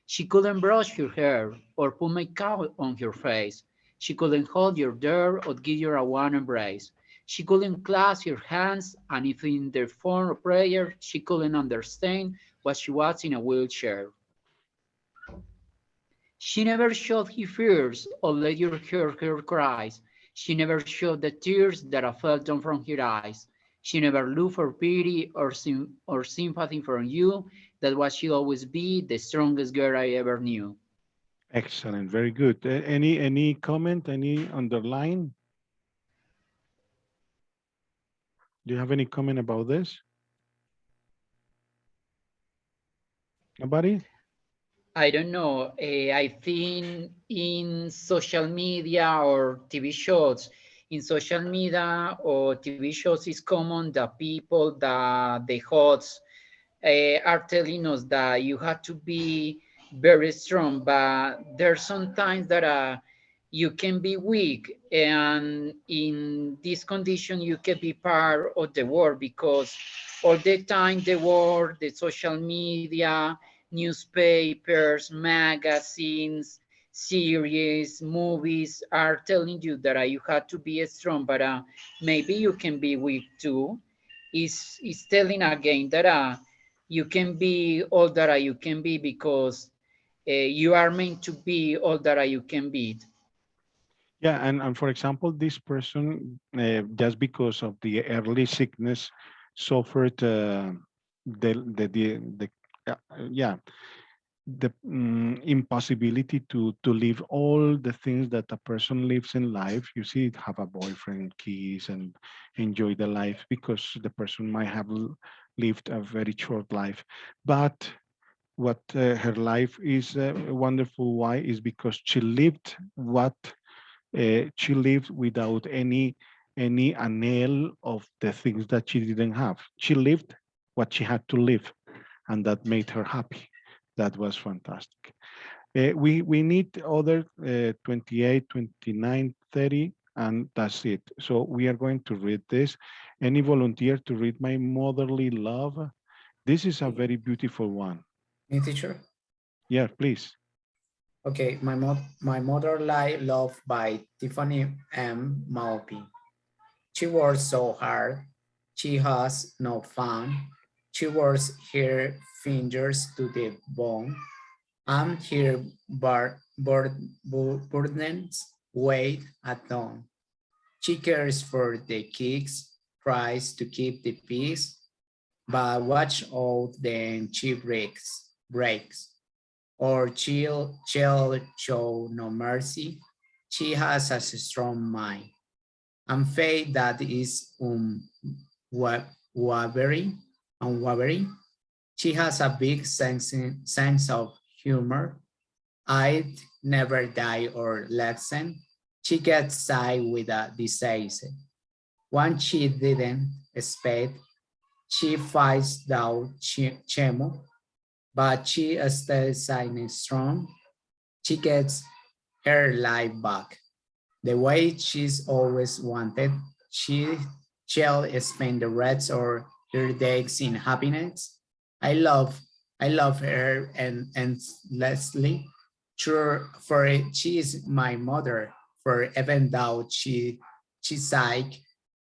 She couldn't brush her hair or put makeup on her face. She couldn't hold your door or give you a warm embrace. She couldn't clasp your hands, and if in the form of prayer, she couldn't understand why she was in a wheelchair. She never showed her fears or let you hear her cries. She never showed the tears that I felt down from her eyes. She never looked for pity or sympathy from you. That was she always be the strongest girl I ever knew. Excellent, very good. Any comment, any underline? Do you have any comment about this? Nobody? I don't know. I think in social media or TV shows, in social media or TV shows, it's common that people, that the hosts are telling us that you have to be very strong, but there's sometimes that you can be weak, and in this condition, you can be part of the world because all the time the world, the social media, newspapers, magazines, series, movies are telling you that you have to be strong, but maybe you can be weak too. Is telling again that you can be all that you can be because you are meant to be all that you can be. Yeah, and for example, this person, just because of the early sickness, suffered the yeah, the impossibility to live all the things that a person lives in life. You see, have a boyfriend, kiss, and enjoy the life because the person might have lived a very short life. But what her life is wonderful. Why? Is because she lived what she lived without any anhel of the things that she didn't have. She lived what she had to live, and that made her happy. That was fantastic. We need other 28, 29, 30, and that's it. So we are going to read this. Any volunteer to read My Motherly Love? This is a very beautiful one. Me, teacher? Yeah, please. Okay, my motherly love by Tiffany M. Malby. She works so hard. She has no fun. She wears her fingers to the bone and her burdens weighed at dawn. She cares for the kicks, tries to keep the peace, but watch out then she breaks. Or she'll show no mercy. She has a strong mind and faith that is unwavering. She has a big sense of humor. I'd never die or lesson. She gets side with a disease. Once she didn't expect, she fights down Chemo, but she stays strong. She gets her life back. The way she's always wanted, she'll spend the rest of her days in happiness. I love, I love her and Leslie. Sure, for she is my mother. For even though she's sick,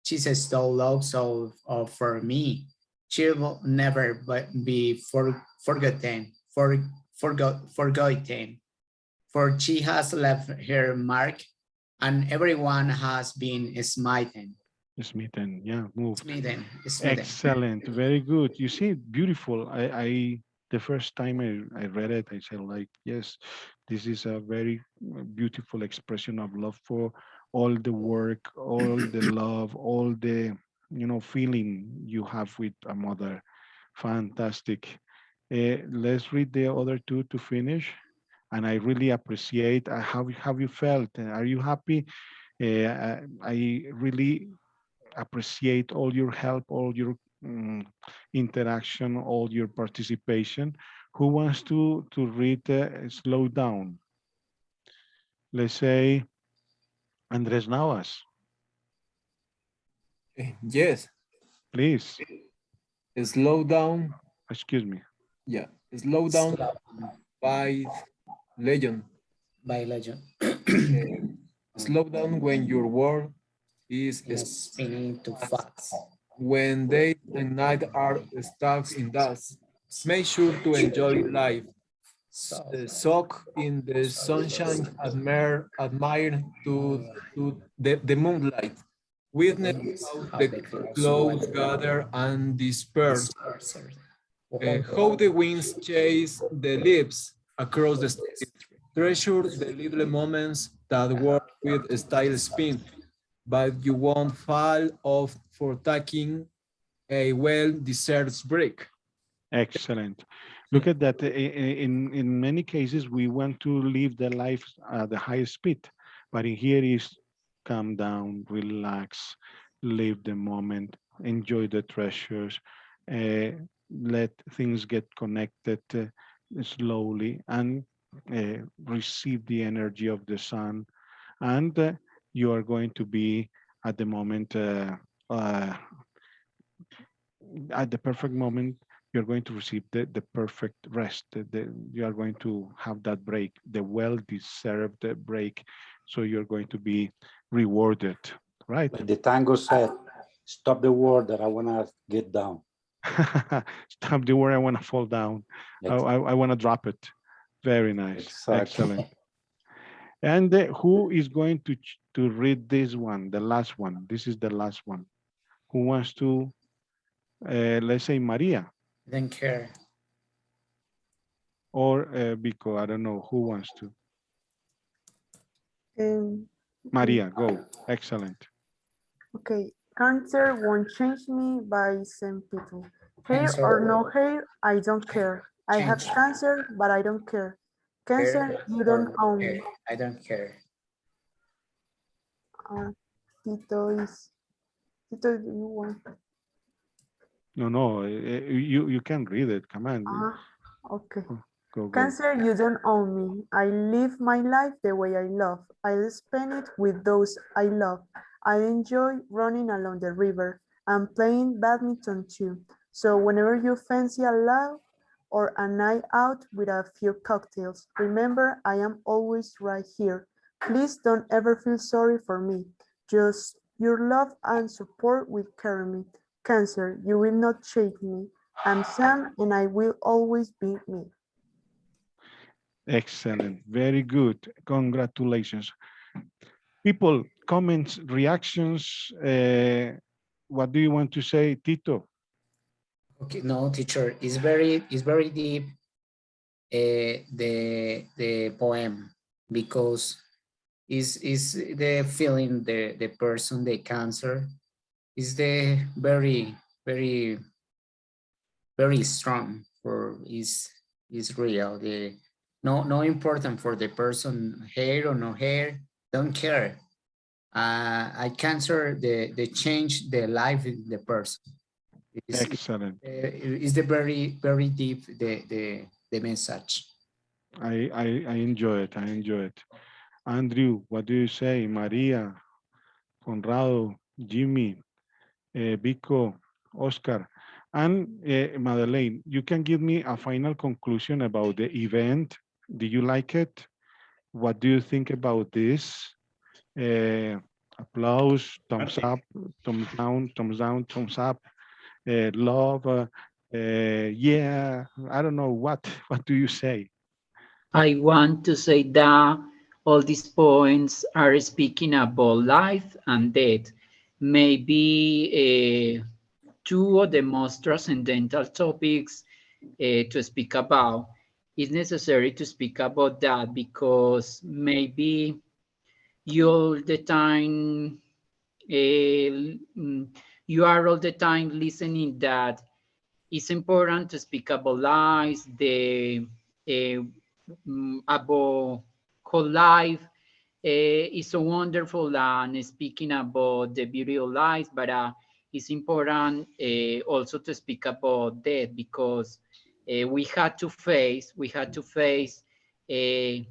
she's still loves for me. She will never be forgotten. For she has left her mark, and everyone has been smitten. Smitten, yeah, moved. Smitten. Excellent, very good. You see, beautiful. I the first time I read it, I said like, yes, this is a very beautiful expression of love for all the work, all the love, all the feeling you have with a mother. Fantastic. Let's read the other two to finish. And I really appreciate how have you felt. Are you happy? I really appreciate all your help, all your interaction, all your participation. Who wants to read Slow Down? Let's say Andres Navas, Yes, please. slow down. Excuse me. Yeah, slow down by legend. By legend. Slow down when your world is spinning too fast. when day and night are stuck in dust. Make sure to enjoy life. Soak in the sunshine, admire the moonlight. Witness how the clouds gather and disperse. How the winds chase the leaves across the street. Treasure the little moments that work with style spin, but you won't fall off for taking a well-deserved break. Excellent. Look at that. In many cases, we want to live the life at the highest speed, but in here is calm down, relax, live the moment, enjoy the treasures, uh, let things get connected slowly, and receive the energy of the sun. And you are going to be at the moment. Uh, at the perfect moment, you're going to receive the perfect rest. You are going to have that break, the well-deserved break. So you're going to be rewarded, right? Like the tango said, stop the war that I want to get down. Stop the word, I want to fall down. I want to drop it. Very nice. Exactly. Excellent. And who is going to read this one, the last one? This is the last one. Who wants to, let's say Maria? Don't care. Or Vico, I don't know who wants to. Um, Maria, go. Excellent. okay, cancer won't change me by St. Peter. Hair Cancer. or no hair, I don't care. I have Change. cancer, but I don't care. Cancer, Care you don't or own care. me. I don't care. Tito, do you want? No, you can read it. Come on. Okay. Go. Cancer, you don't own me. I live my life the way I love. I'll spend it with those I love. I enjoy running along the river and playing badminton too. So whenever you fancy a love or a night out with a few cocktails, remember I am always right here. Please don't ever feel sorry for me. Just your love and support will carry me. Cancer, you will not shake me. I'm Sam and I will always be me. Excellent. Very good. Congratulations. People, comments, reactions. What do you want to say, Tito? Okay, no, teacher, it's very deep, the poem, because is the feeling, the person, the cancer, is the very very strong, for is real. The no important for the person, hair or no hair, don't care. I cancer the change the life of the person. Excellent. Is the very deep the message. I enjoy it. I enjoy it. Andrew, what do you say? Maria, Conrado, Jimmy, Vico, Oscar, and Madeleine, you can give me a final conclusion about the event. Do you like it? What do you think about this? Applause, thumbs up, thumbs down, thumbs up, love, yeah, I don't know what. What do you say? I want to say that all these points are speaking about life and death. Maybe two of the most transcendental topics to speak about. It's necessary to speak about that because maybe you all the time you are all the time listening that it's important to speak about lives, about whole life is so wonderful and speaking about the beauty of life, but it's important also to speak about death because we had to face the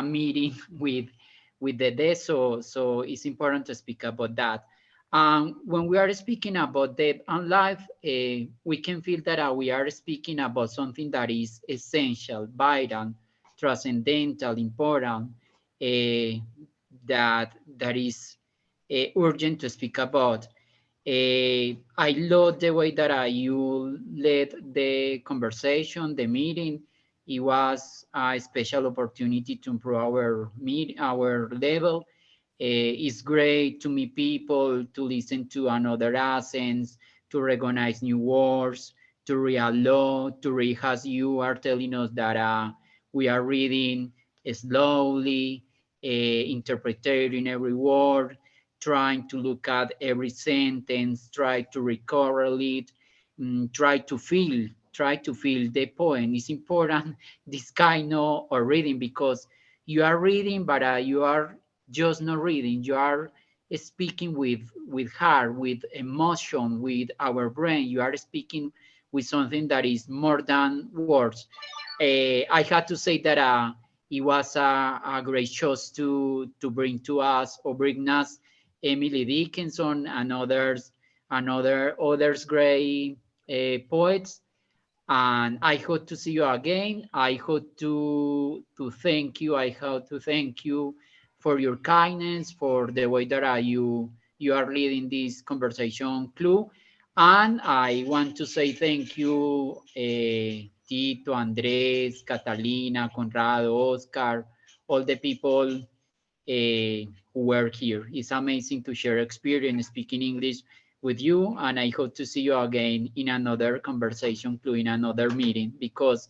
meeting with the death, so it's important to speak about that. When we are speaking about death and life, we can feel that we are speaking about something that is essential, vital, transcendental, important, that is urgent to speak about. I love the way that you led the conversation, the meeting. It was a special opportunity to improve our level. It's great to meet people, to listen to another accents, to recognize new words, to read a lot, to read as you are telling us that we are reading slowly, interpreting every word, trying to look at every sentence, try to recorrelate, try to feel the point. It's important this kind of reading because you are reading, but you are just not reading. You are speaking with heart, with emotion, with our brain. You are speaking with something that is more than words. I had to say that it was a great choice to bring to us or bring us Emily Dickinson and others great poets. And I hope to see you again. I hope to thank you. I hope to thank you for your kindness, for the way that you are leading this conversation clue. And I want to say thank you, Tito, Andres, Catalina, Conrado, Oscar, all the people who were here. It's amazing to share experience speaking English with you, and I hope to see you again in another conversation, including another meeting, because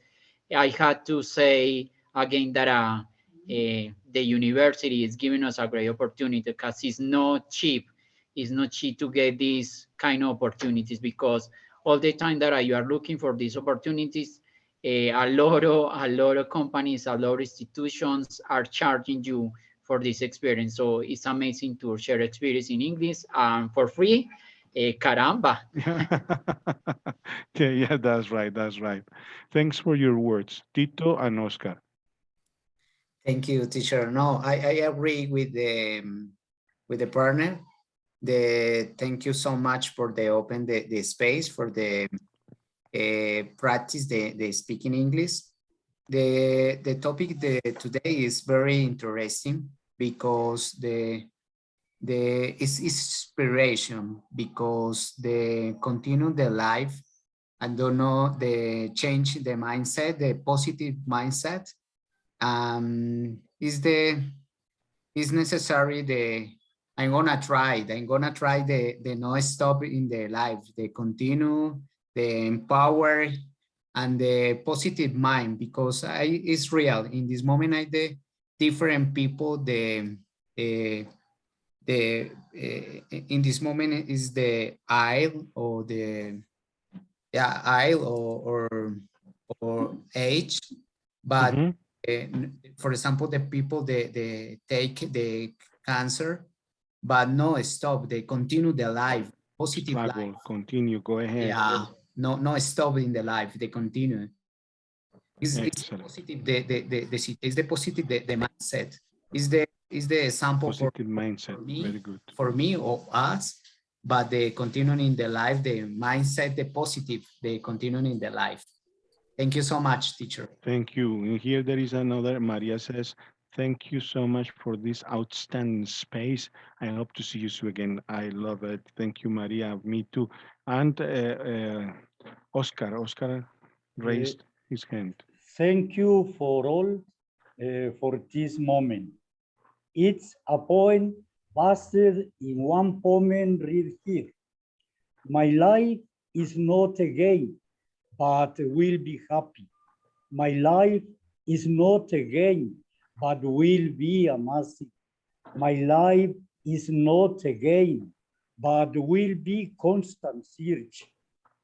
I had to say again that the university is giving us a great opportunity because it's not cheap. It's not cheap to get these kind of opportunities because all the time that you are looking for these opportunities, a lot of companies, a lot of institutions are charging you for this experience. So it's amazing to share experience in English for free. Caramba. Yeah, yeah, that's right. That's right. Thanks for your words, Tito and Oscar. Thank you, teacher. No, I agree with the partner. Thank you so much for the open the space for the practice the speaking English. The topic today is very interesting because it's inspiration because the continue the life I don't know, the change the mindset, the positive mindset. Is necessary I'm gonna try the no stop in the life, the continue, the empower, and the positive mind, because it's real in this moment. The different people, in this moment is the aisle or the aisle or age, but for example, the people they take the cancer, but no stop, they continue their life, positive Struggle, life. continue, go ahead. Yeah, no stop in the life, they continue. It's positive, it's the positive, the mindset. Is the example Positive mindset, me, very good. for me or us, but they continuing in the life, the mindset, the positive, they continuing in the life. Thank you so much, teacher. Thank you. And here there is another, Maria says, thank you so much for this outstanding space. I hope to see you soon again. I love it. Thank you, Maria. Me too. And Oscar raised his hand. Thank you for all for this moment. It's a poem based in one poem read here. My life is not a game, but will be happy. My life is not a game, but will be amazing. My life is not a game, but will be constant search.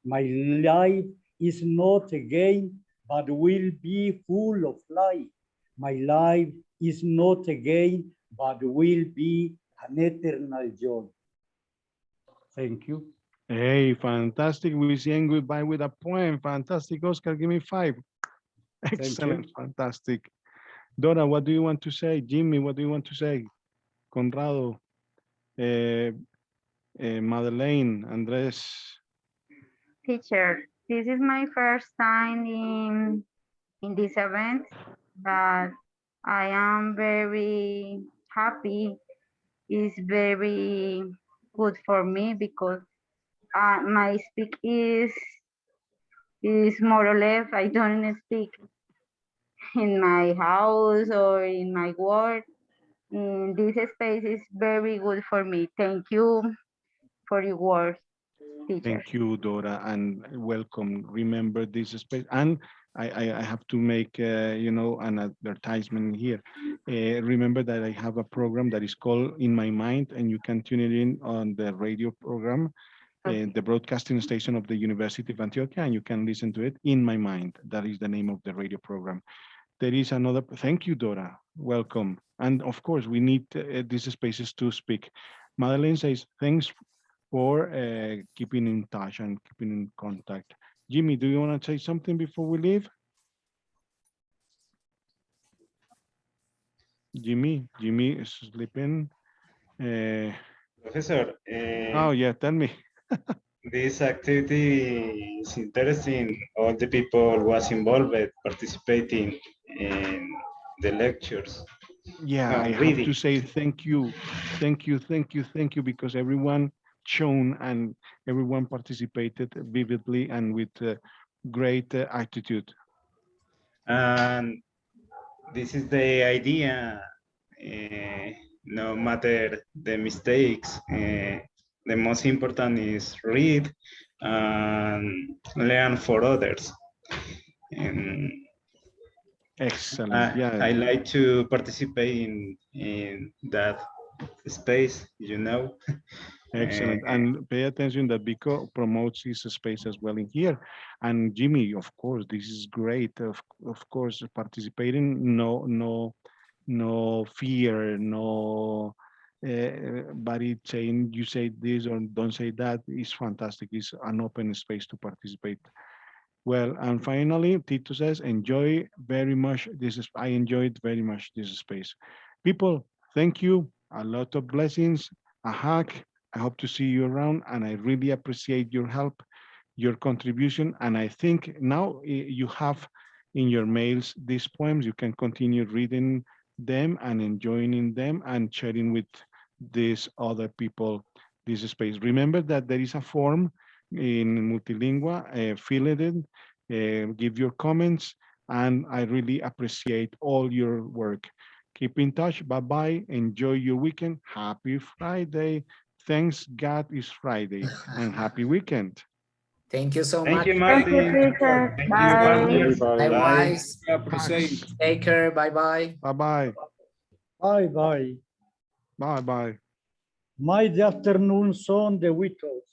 My life is not a game, but will be full of life. My life is not a game, but will be an eternal joy. Thank you. Hey, fantastic. We're saying goodbye with a poem. Fantastic, Oscar. Give me 5. Excellent, fantastic. Dora, what do you want to say? Jimmy, what do you want to say? Conrado, Madeleine, Andres. Teacher, this is my first time in this event, but I am very happy. It's very good for me because my speak is more or less I don't speak in my house or in my work. In this space is very good for me. Thank you for your words, teacher. Thank you, Dora, and welcome. Remember this space. And I have to make, an advertisement here. Remember that I have a program that is called In My Mind, and you can tune it in on the radio program, the broadcasting station of the University of Antioquia, and you can listen to it In My Mind. That is the name of the radio program. There is another, thank you, Dora. Welcome. And of course, we need these spaces to speak. Madeleine says, thanks for keeping in touch and keeping in contact. Jimmy, do you want to say something before we leave? Jimmy is sleeping. Professor, Oh, yeah, tell me. this activity is interesting. All the people was involved participating in the lectures. Yeah, I have to say thank you, because everyone shown and everyone participated vividly and with great attitude. And this is the idea. No matter the mistakes, the most important is read and learn for others. And excellent. Yeah, I like to participate in that space, Excellent. And pay attention that Vico promotes his space as well in here. And Jimmy, of course, this is great. Of course, participating, no fear, no body saying you say this or don't say that is fantastic. It's an open space to participate. Well, and finally, Tito says, enjoy very much this. I enjoyed very much this space. People, thank you. A lot of blessings, a hug. I hope to see you around, and I really appreciate your help, your contribution. And I think now you have in your mails these poems. You can continue reading them and enjoying them and sharing with these other people this space. Remember that there is a form in Multilingua. Fill it in, give your comments, and I really appreciate all your work. Keep in touch. Bye-bye. Enjoy your weekend. Happy Friday. Thanks God it's Friday, and happy weekend. Thank you so Thank much. you, Thank you, Martin. teacher. Thank you, Bye. Everybody. Likewise. Appreciate. Take care. Bye-bye. Bye-bye. Bye bye. Bye-bye. My afternoon son, the Whittles.